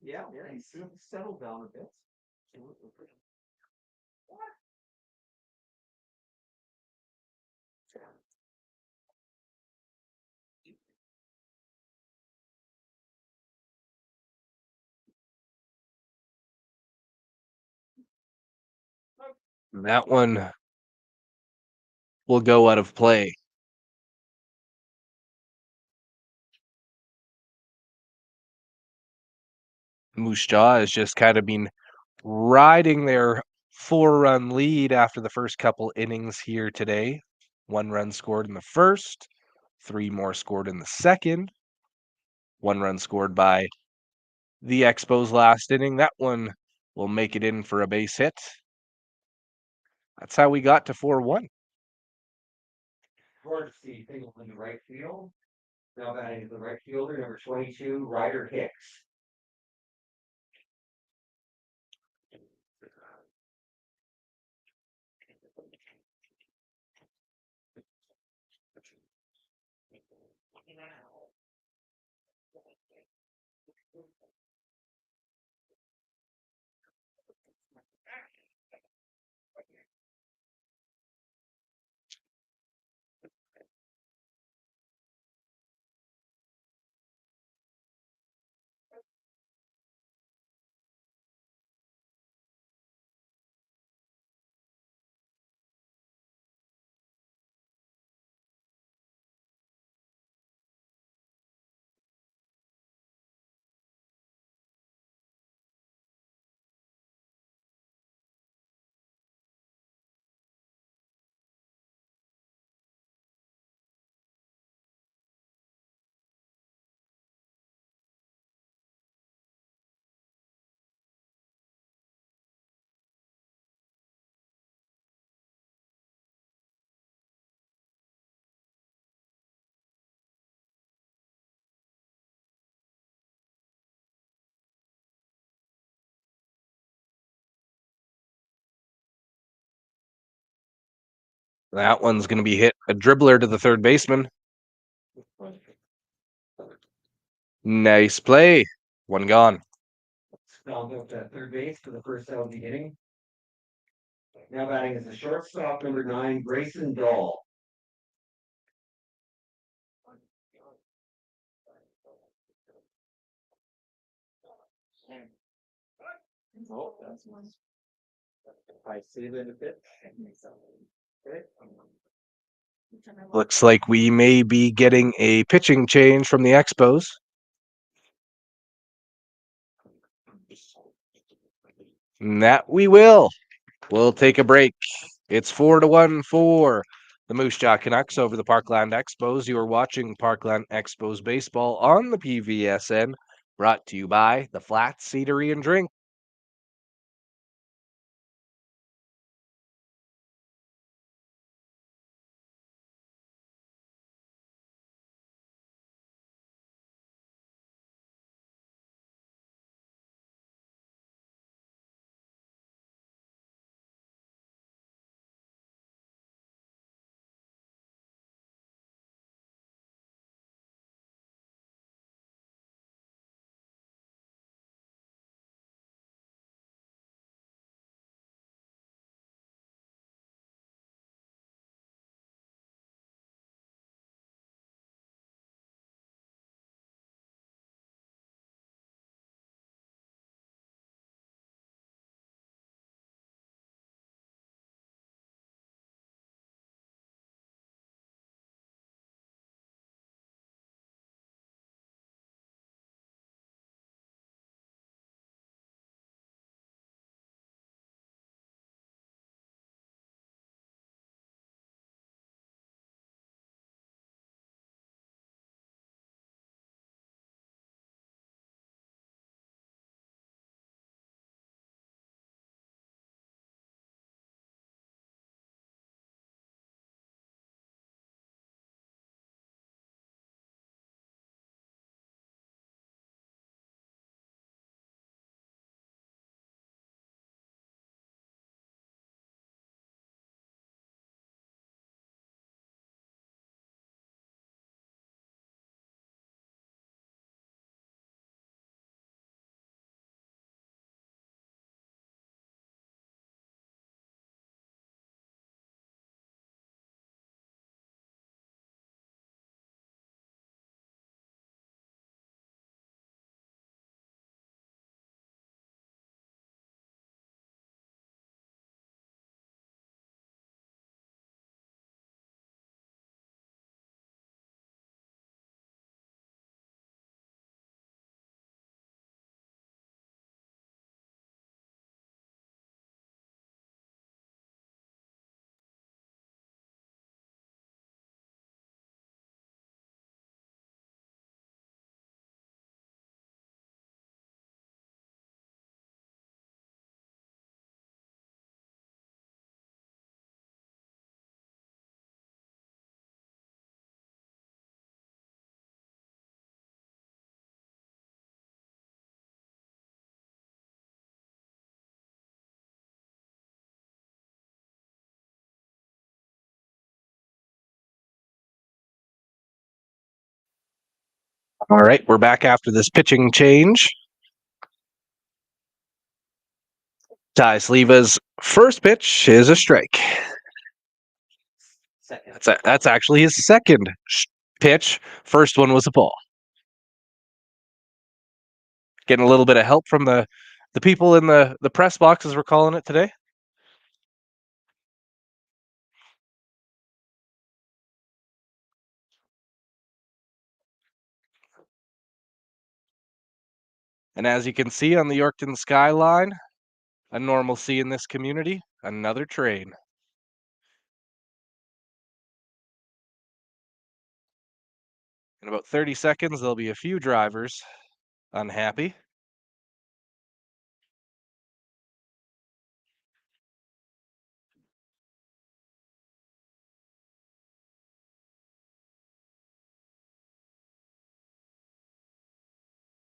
Yeah, he's settled down a bit. That one will go out of play. Moose Jaw has just kind of been riding their 4-run lead after the first couple innings here today. 1 run scored in the first, 3 more scored in the second. 1 run scored by the Expos last inning. That one will make it in for a base hit. That's how we got to 4-1. Vargasy single in the right field. Now batting is the right fielder, number 22, Ryder Hicks. That one's going to be hit. A dribbler to the third baseman. Nice play. One gone. Fouled out to third base for the first out of the inning. Now batting is the shortstop, number 9, Grayson Dahl. Oh, that's one. I save it a bit. Okay. Looks like we may be getting a pitching change from the Expos. And that we will. We'll take a break. It's 4-1 for the Moose Jaw Canucks over the Parkland Expos. You are watching Parkland Expos baseball on the PVSN, brought to you by the Flats Eatery and Drink. All right, we're back after this pitching change. Ty Sleeva's first pitch is a strike. That's actually his second pitch. First one was a ball. Getting a little bit of help from the people in the press box, as we're calling it today. And as you can see on the Yorkton skyline, a normalcy in this community, another train. In about 30 seconds, there'll be a few drivers unhappy.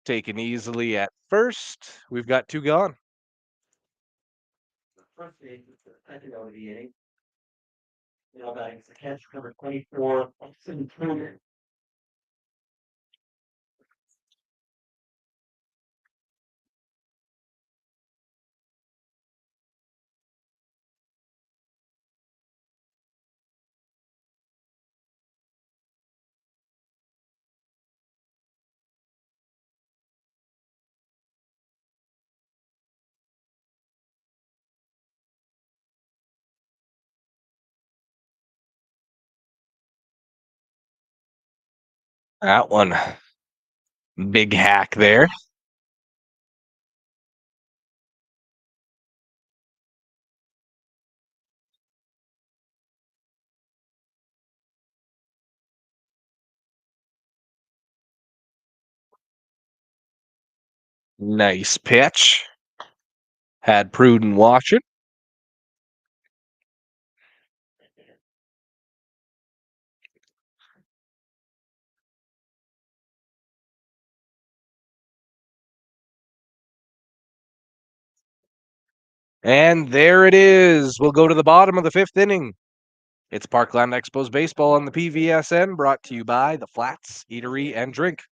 Taken easily at first. We've got two gone. First base is the second out of the inning. Mailbag, it's the catch number 24. That one. Big hack there. Nice pitch. Had Pruden watching. And there it is. We'll go to the bottom of the fifth inning. It's Parkland Expos baseball on the PVSN, brought to you by the Flats Eatery and Drink.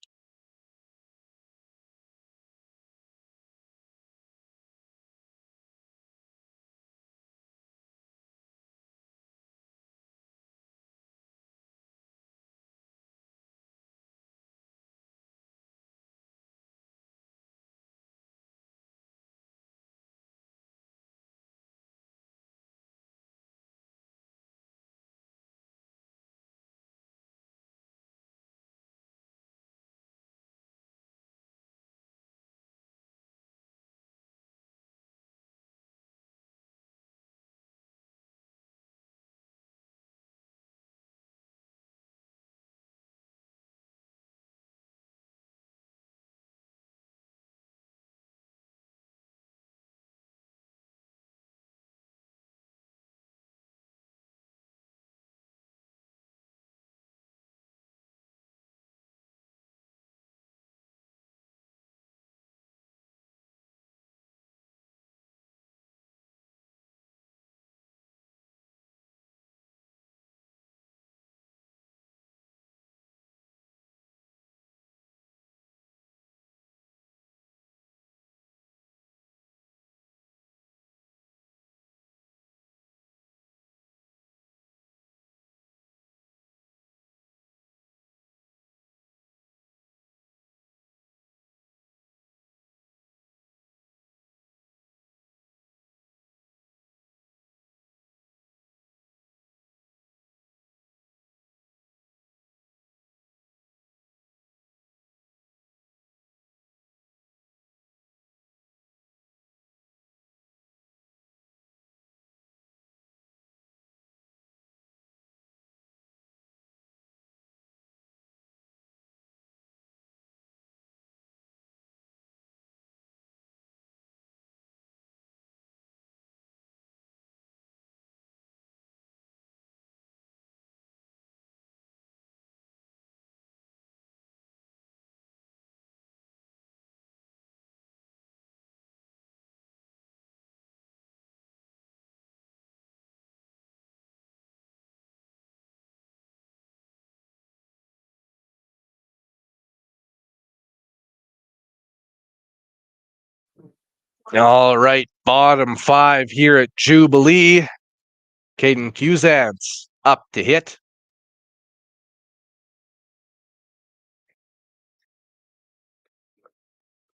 All right, bottom five here at Jubilee. Caden Cusance up to hit.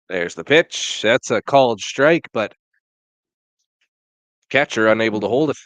There's the pitch. That's a called strike, but catcher unable to hold it.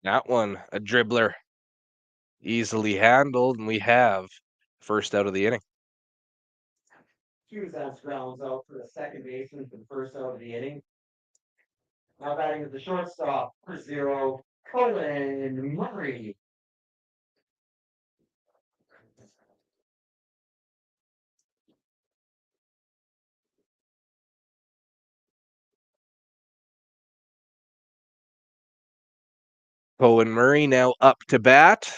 That one, a dribbler, easily handled, and we have first out of the inning. Cusack grounds out for the second baseman for the first out of the inning. Now batting is the shortstop for 0, Colin Murray. Owen Murray now up to bat.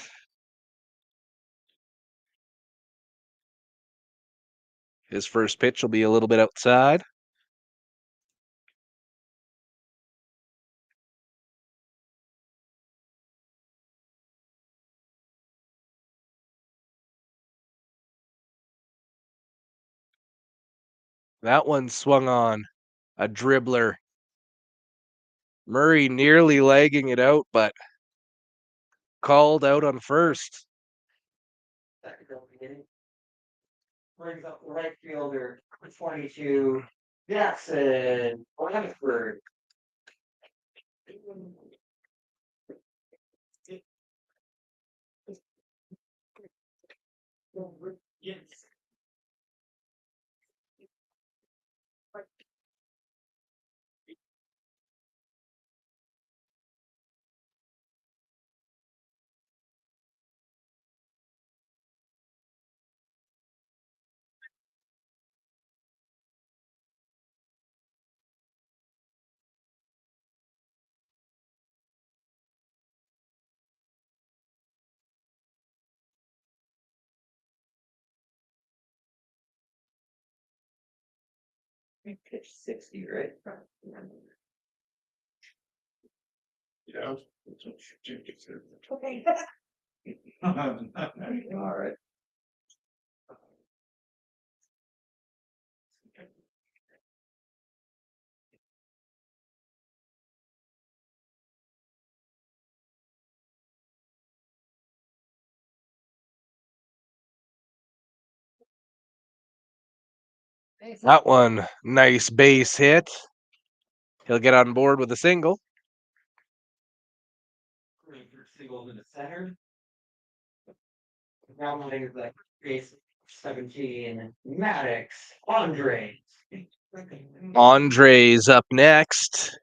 His first pitch will be a little bit outside. That one swung on. A dribbler. Murray nearly legging it out, but called out on first. Second out of the inning. Brings up the right fielder, 22, Jackson Lansford. Yes. Pitch 60, right? Yeah. Okay. All right. That one, nice base hit. He'll get on board with a single. Single to the center. Now moving to the base 17, Maddox Andres. Andres up next.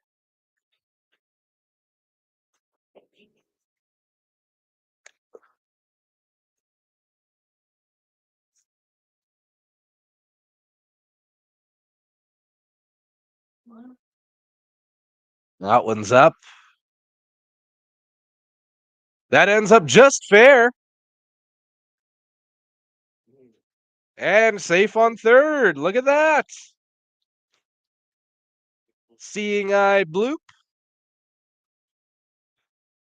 That one's up. That ends up just fair. And safe on third. Look at that. Seeing eye bloop.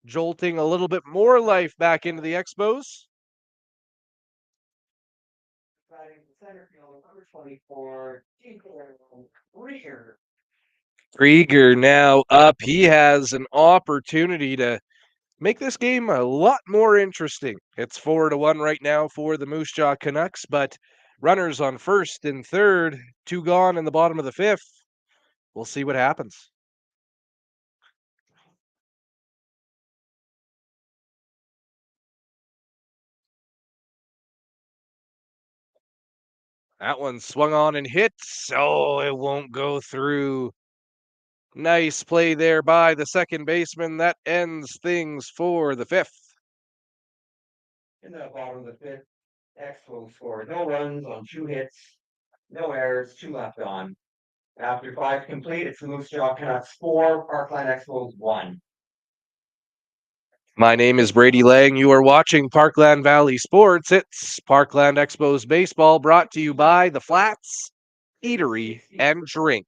Jolting a little bit more life back into the Expos. Center field, number 24, Krieger. Krieger now up. He has an opportunity to make this game a lot more interesting. It's 4-1 right now for the Moose Jaw Canucks, but runners on first and third, 2 gone in the bottom of the fifth. We'll see what happens. That one swung on and hit, so it won't go through. Nice play there by the second baseman. That ends things for the fifth. In the bottom of the fifth, Expos scored no runs on 2 hits, no errors, 2 left on. After 5 complete, it's the Moose Jaw Canucks 4, Parkland Expos 1. My name is Brady Lang. You are watching Parkland Valley Sports. It's Parkland Expos Baseball, brought to you by The Flats Eatery and Drink.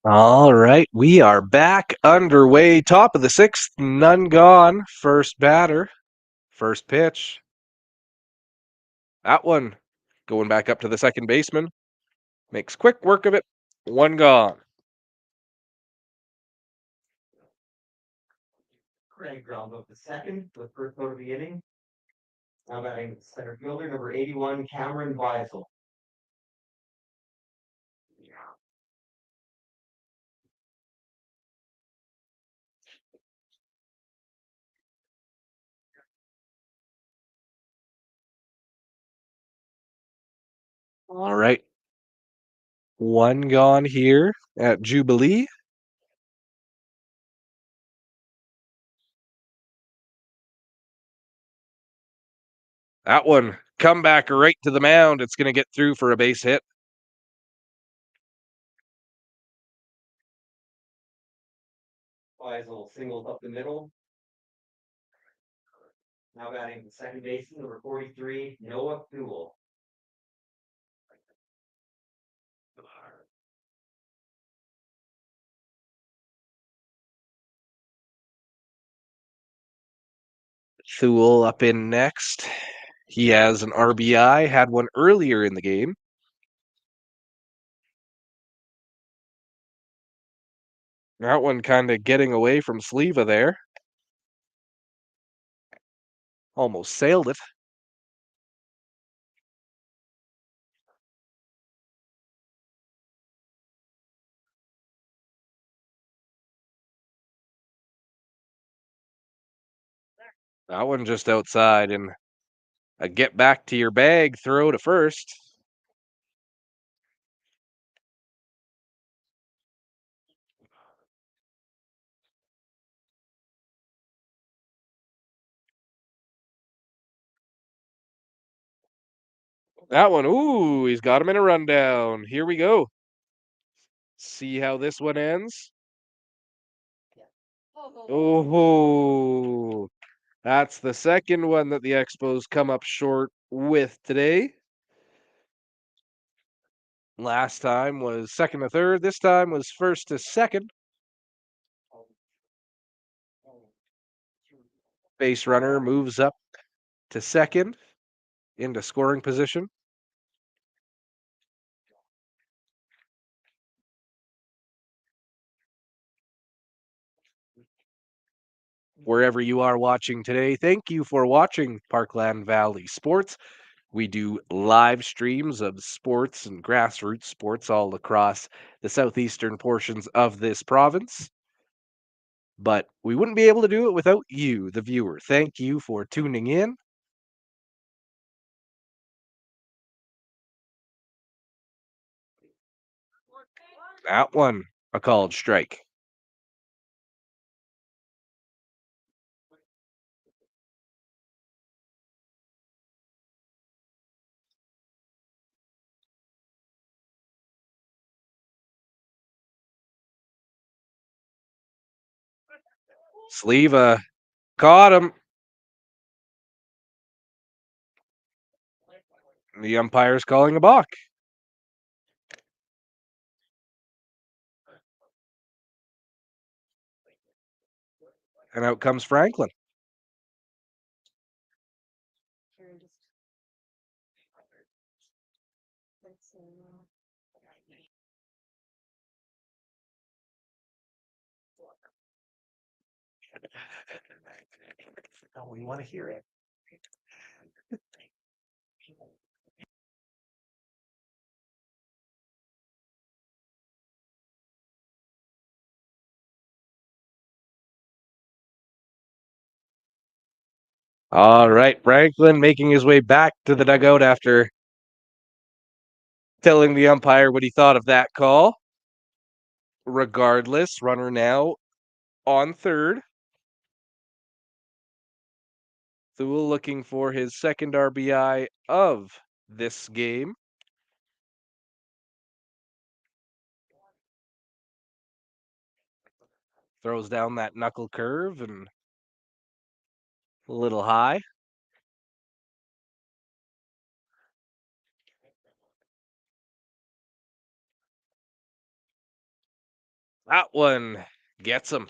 All right, we are back underway. Top of the sixth, none gone. First batter, first pitch. That one going back up to the second baseman. Makes quick work of it. One gone. Craig ground out the second, the first out of the inning. Now batting center fielder number 81, Cameron Weisel. All right, one gone here at Jubilee. That one come back right to the mound. It's going to get through for a base hit. Weisel singles up the middle. Now batting the second baseman number 43, Noah Thule. Thule up in next. He has an RBI, had one earlier in the game. That one kind of getting away from Sleva there. Almost sailed it. That one just outside and a get back to your bag throw to first. That one, ooh, he's got him in a rundown. Here we go. See how this one ends. Oh, that's the second one that the Expos come up short with today. Last time was second to third. This time was first to second. Base runner moves up to second into scoring position. Wherever you are watching today, thank you for watching Parkland Valley Sports. We do live streams of sports and grassroots sports all across the southeastern portions of this province. But we wouldn't be able to do it without you, the viewer. Thank you for tuning in. That one, a called strike. Sleva caught him. The umpire's calling a balk. And out comes Franklin. Oh, we want to hear it. All right, Franklin making his way back to the dugout after telling the umpire what he thought of that call. Regardless, runner now on third. Thule looking for his second RBI of this game. Throws down that knuckle curve and a little high. That one gets him.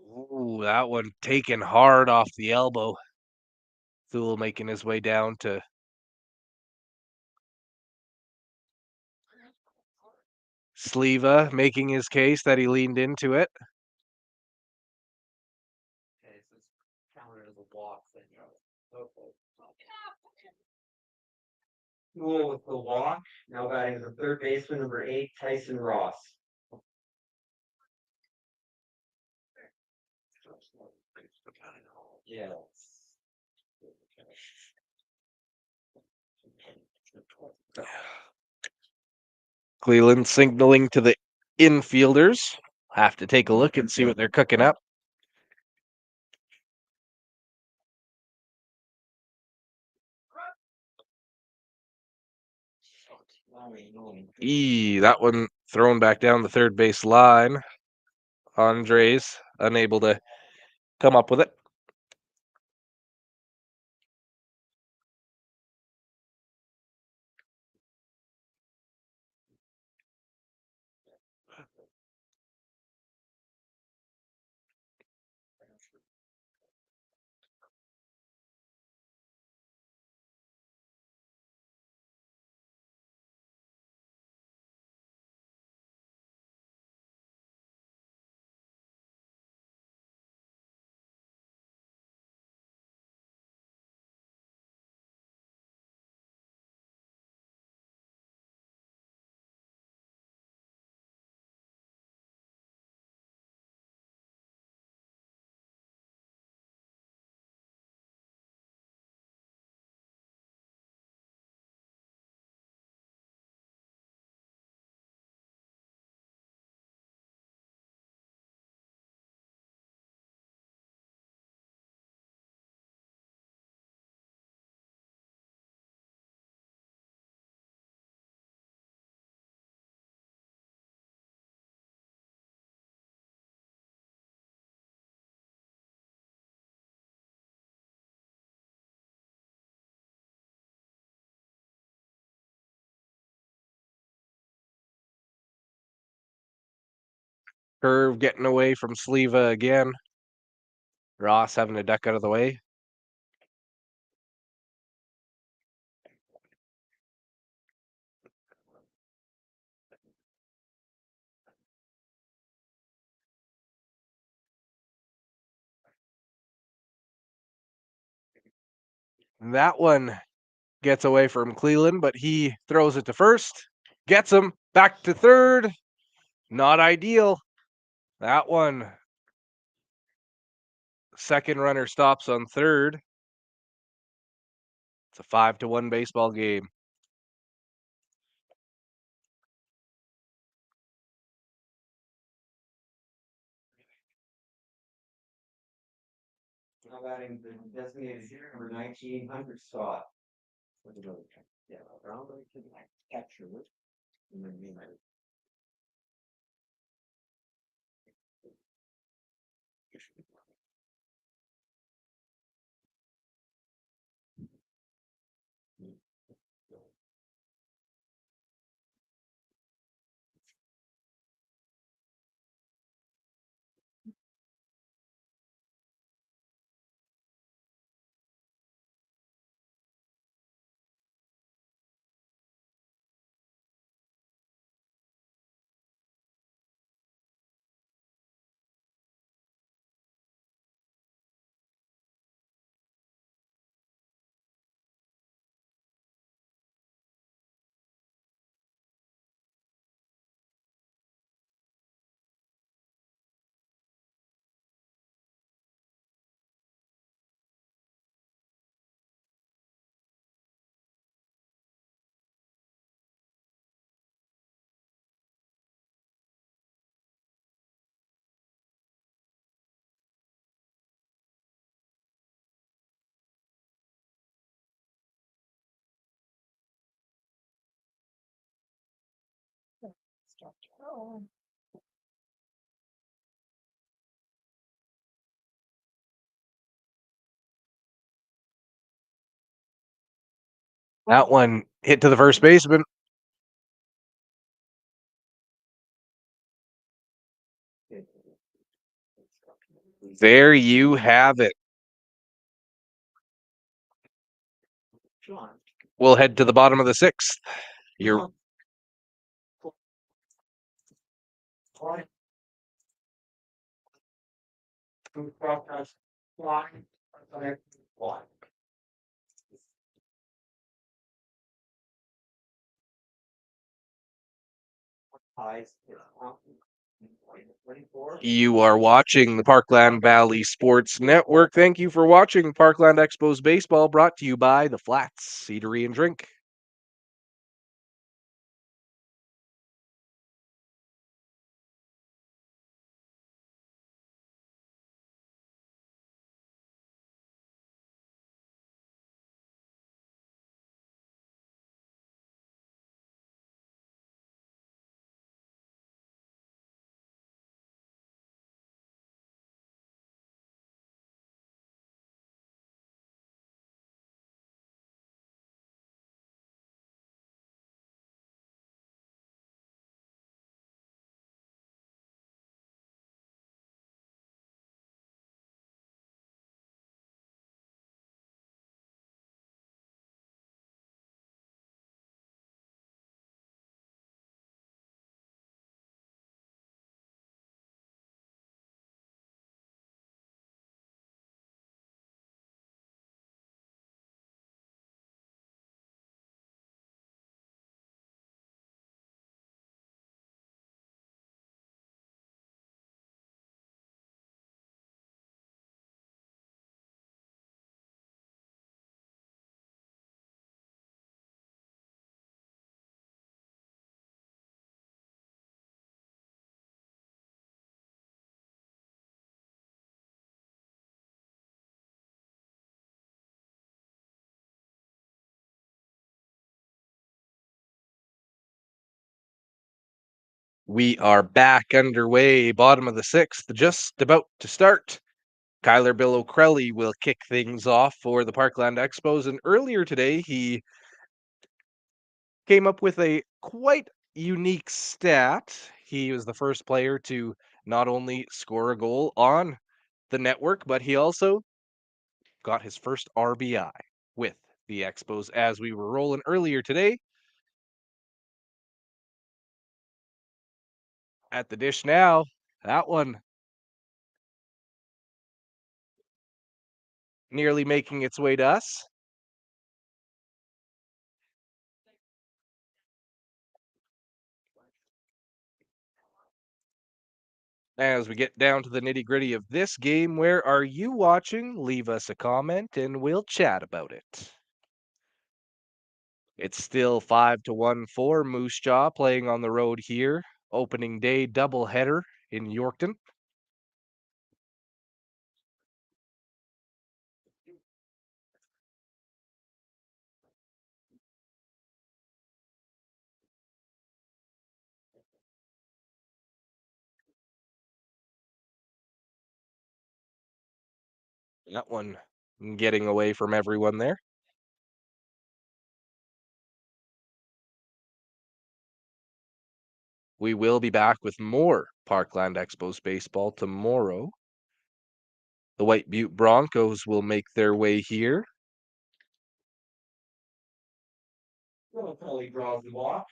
Ooh, that one taken hard off the elbow. Thule making his way down to Sleva, making his case that he leaned into it. Okay, so it's counted as a walk then. Okay. Cool with the walk. Now batting the third baseman, number 8, Tyson Ross. Yeah. Cleveland signaling to the infielders. Have to take a look and see what they're cooking up. That one thrown back down the third base line. Andres unable to come up with it. Curve getting away from Sleva again. Ross having to duck out of the way. That one gets away from Cleveland, but he throws it to first. Gets him back to third. Not ideal. That one. Second runner stops on third. It's a 5-1 baseball game. Now batting the designated hitter, number 19, Hunter Scott. Yeah, around the catcher. And then me, That one hit to the first baseman. There you have it. We'll head to the bottom of the sixth. You're You are watching the Parkland Valley Sports Network. Thank you for watching Parkland Expos Baseball, brought to you by the Flats Eatery and Drink. We are back underway, bottom of the sixth, just about to start. Kyler Bill O'Crelly will kick things off for the Parkland Expos, and earlier today he came up with a quite unique stat. He was the first player to not only score a goal on the network, but he also got his first RBI with the Expos as we were rolling earlier today. At the dish now, that one nearly making its way to us. As we get down to the nitty gritty of this game, where are you watching? Leave us a comment and we'll chat about it. It's still 5-1 for Moose Jaw playing on the road here. Opening day doubleheader in Yorkton. That one getting away from everyone there. We will be back with more Parkland Expos baseball tomorrow. The White Butte Broncos will make their way here. Kelly draws the walk.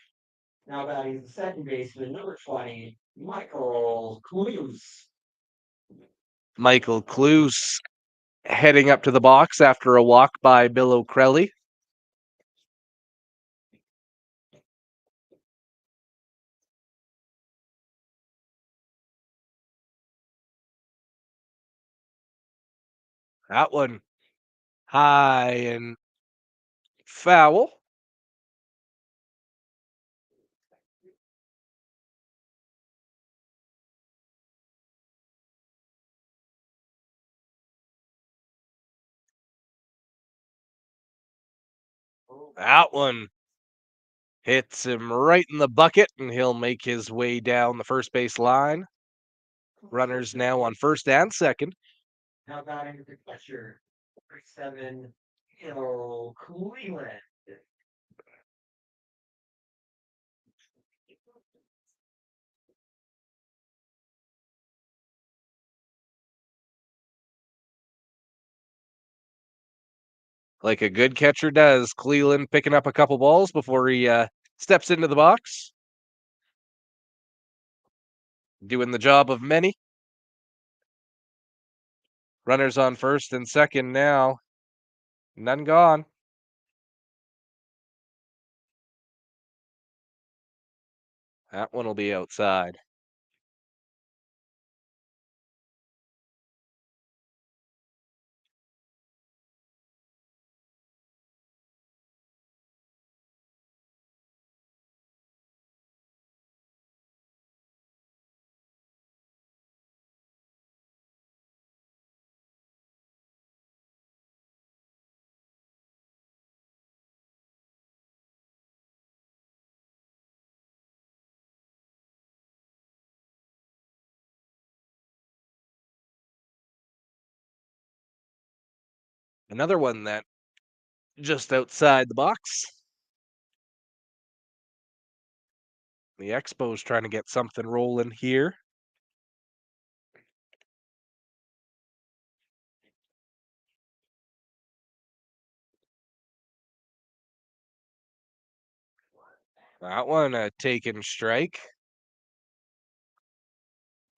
Now batting the second baseman, number 20, Michael Clues. Michael Clues heading up to the box after a walk by Bill O'Crelly. That one high and foul. That one hits him right in the bucket, and he'll make his way down the first base line. Runners now on first and second. Now batting the catcher, number 7, Hill Cleveland. like a good catcher does. Cleveland picking up a couple balls before he steps into the box. Doing the job of many. Runners on first and second now. None gone. That one will be outside. Another one that just outside the box. The Expos trying to get something rolling here. That one a taken strike.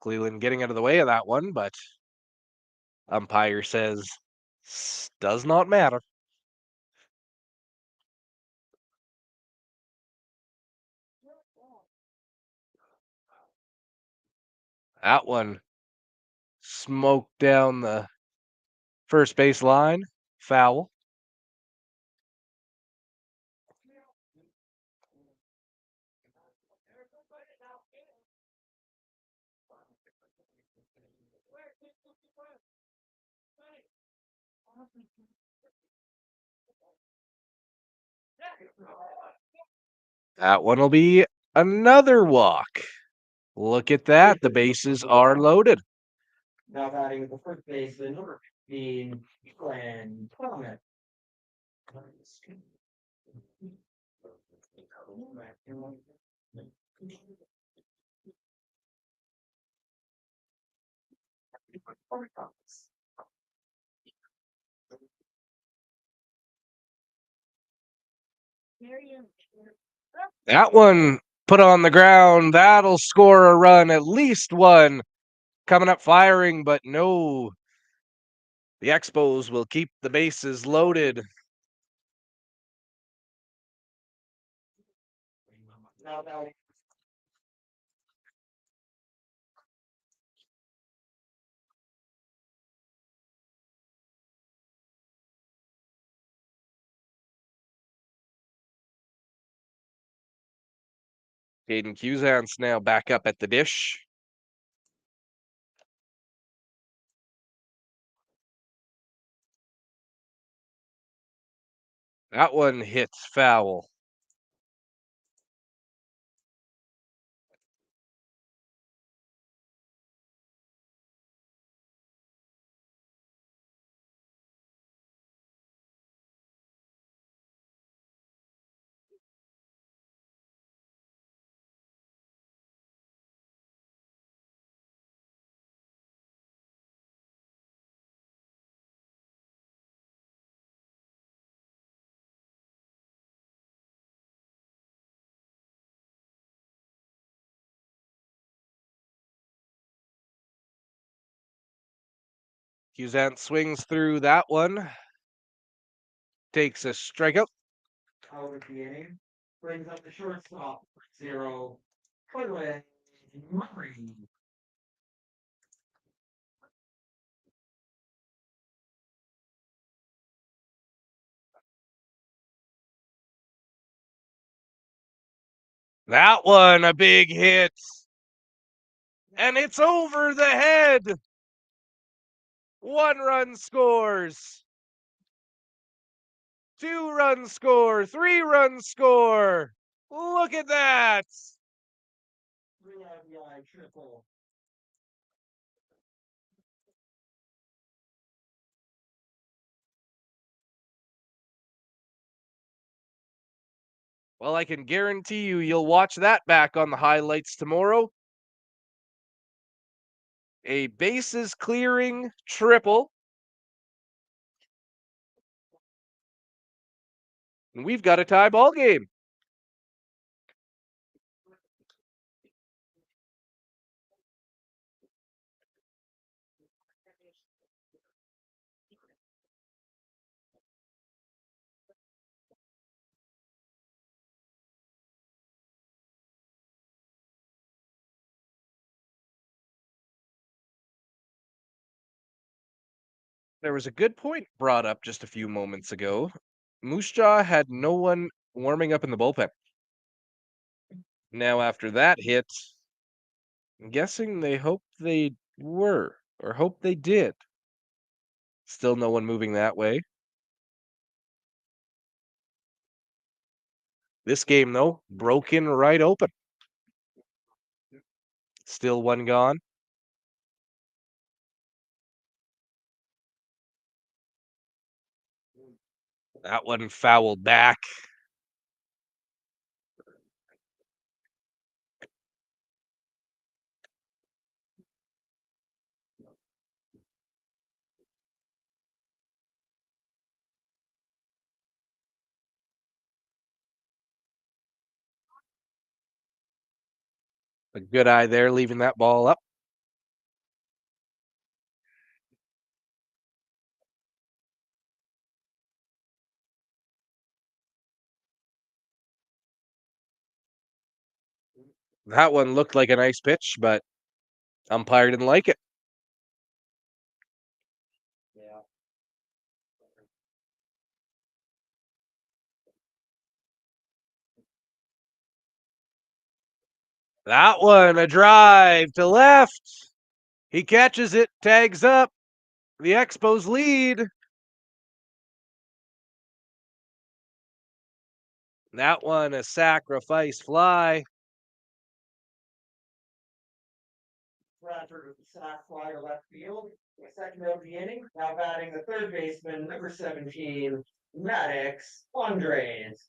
Cleveland getting out of the way of that one, but umpire says does not matter. That one smoked down the first base line. Foul. That one will be another walk. Look at that. The bases are loaded. Now batting with the first baseman, number 15, Glenn Clement. That one put on the ground. That'll score a run, at least one. Coming up firing, but no. The Expos will keep the bases loaded. Now batting. Caden Cusance now back up at the dish. That one hits foul. Cusance swings through that one. Takes a strikeout. Out of the inning. Brings up the shortstop. 0. Conway Murray. That one a big hit. And it's over the head. 1 run scores. 2 run score. 3 run score. Look at that. 3 RBI triple. Well, I can guarantee you'll watch that back on the highlights tomorrow. A bases clearing triple. And we've got a tie ball game. There was a good point brought up just a few moments ago. Moose Jaw had no one warming up in the bullpen. Now, after that hit, I'm guessing they hope they were, or hope they did. Still no one moving that way. This game, though, broken right open. Still one gone. That one fouled back. A good eye there, leaving that ball up. That one looked like a nice pitch, but umpire didn't like it. Yeah. That one, a drive to left. He catches it, tags up. The Expos lead. That one, a sacrifice fly. Bradford with the sack fly to left field. The second out of the inning. Now batting the third baseman, number 17, Maddox Andres.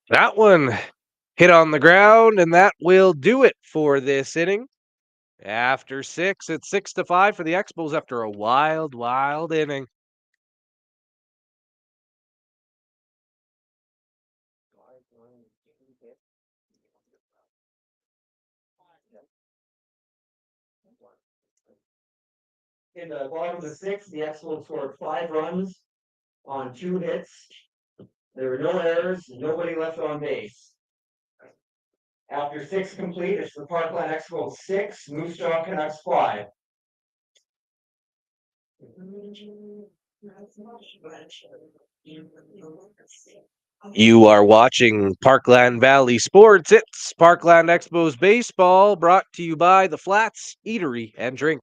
That one hit on the ground, and that will do it for this inning. After 6, it's 6-5 for the Expos after a wild, wild inning. In the bottom of the sixth, the Expos scored 5 runs on 2 hits. There were no errors, nobody left on base. After 6 complete, it's the Parkland Expos 6, Moose Jaw Canucks 5. You are watching Parkland Valley Sports. It's Parkland Expos Baseball, brought to you by the Flats Eatery and Drink.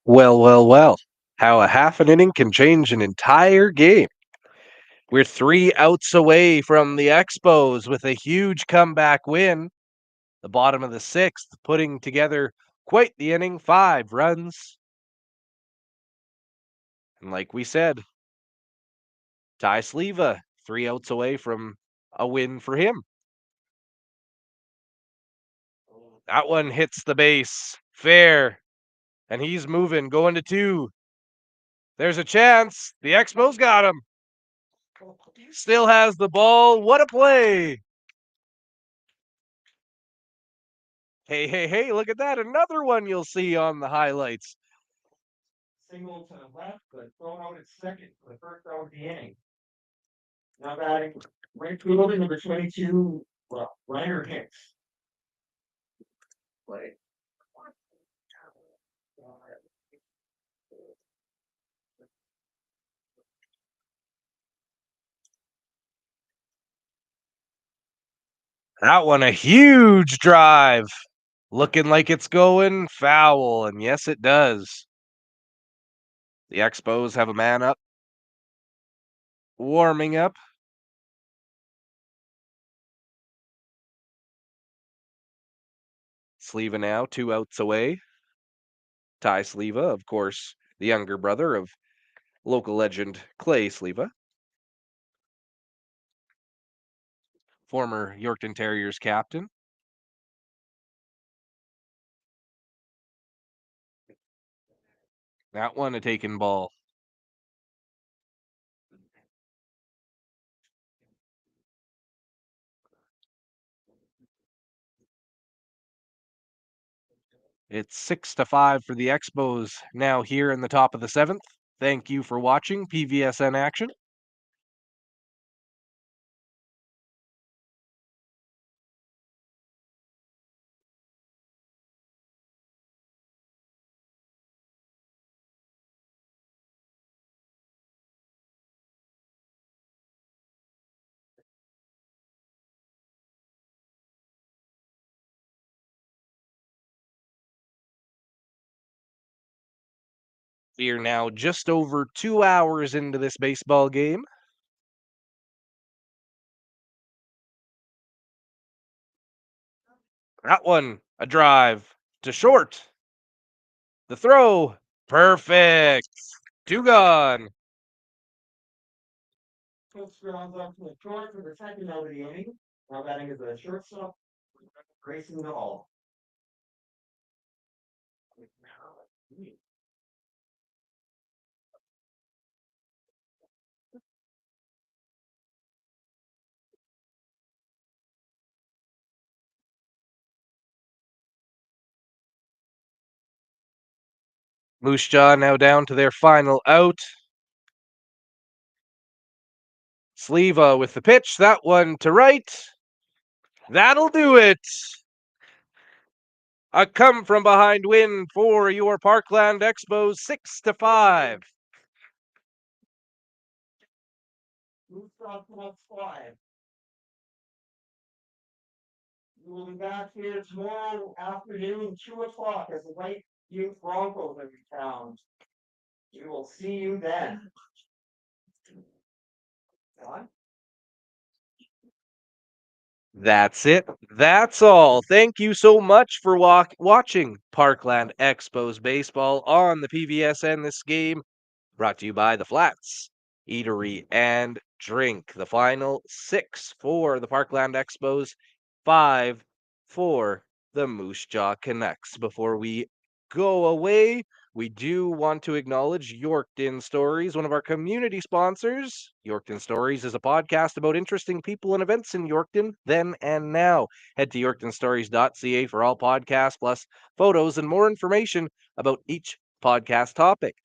Well, well, well. How a half an inning can change an entire game. We're 3 outs away from the Expos with a huge comeback win. The bottom of the 6th, putting together Quite the inning, 5 runs. And like we said, Ty Sleva, 3 outs away from a win for him. That one hits the base. Fair. And he's moving, going to 2. There's a chance. The Expos got him. Still has the ball. What a play. Hey, hey, hey, look at that. Another one you'll see on the highlights. Single to the left, but thrown out at second for the first out of the inning. Now batting right field number 22, Reiner Hicks. Play. That one a huge drive. Looking like it's going foul, and yes, it does. The Expos have a man up, warming up. Sleva now, 2 outs away. Ty Sleva, of course, the younger brother of local legend Clay Sleva, former Yorkton Terriers captain. That one a taken ball. It's 6-5 for the Expos now here in the top of the 7th. Thank you for watching PVSN action. We are now just over 2 hours into this baseball game. That one, a drive to short. The throw, perfect. 2 gone. Coach grounds up to the short for the second out of the inning. Now batting is a shortstop, Grayson Hall. Moose Jaw now down to their final out. Sleva with the pitch. That one to right. That'll do it. A come from behind win for your Parkland Expos, 6-5. Moose Jaw Canucks 5. We will be back here tomorrow afternoon, 2 o'clock, as the White Youth Broncos are in town. We will see you then. John? That's it. That's all. Thank you so much for watching Parkland Expos baseball on the PVSN. This game brought to you by the Flats Eatery and Drink. The final 6 for the Parkland Expos, 5 for the Moose Jaw Canucks. Before we go away, we do want to acknowledge Yorkton Stories, one of our community sponsors. Yorkton Stories is a podcast about interesting people and events in Yorkton then and now. Head to yorktonstories.ca for all podcasts, plus photos and more information about each podcast topic.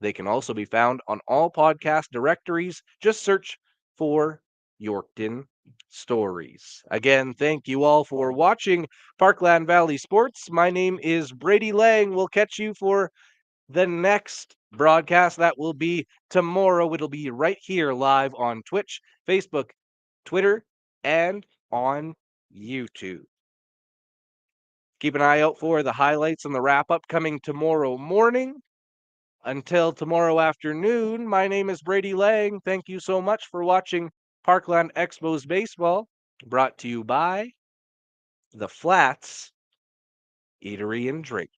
They can also be found on all podcast directories. Just search for Yorkton Stories. Again, thank you all for watching Parkland Valley Sports. My name is Brady Lang. We'll catch you for the next broadcast. That will be tomorrow. It'll be right here live on Twitch, Facebook, Twitter, and on YouTube. Keep an eye out for the highlights and the wrap up coming tomorrow morning. Until tomorrow afternoon, my name is Brady Lang. Thank you so much for watching Parkland Expos Baseball, brought to you by the Flats Eatery and Drink.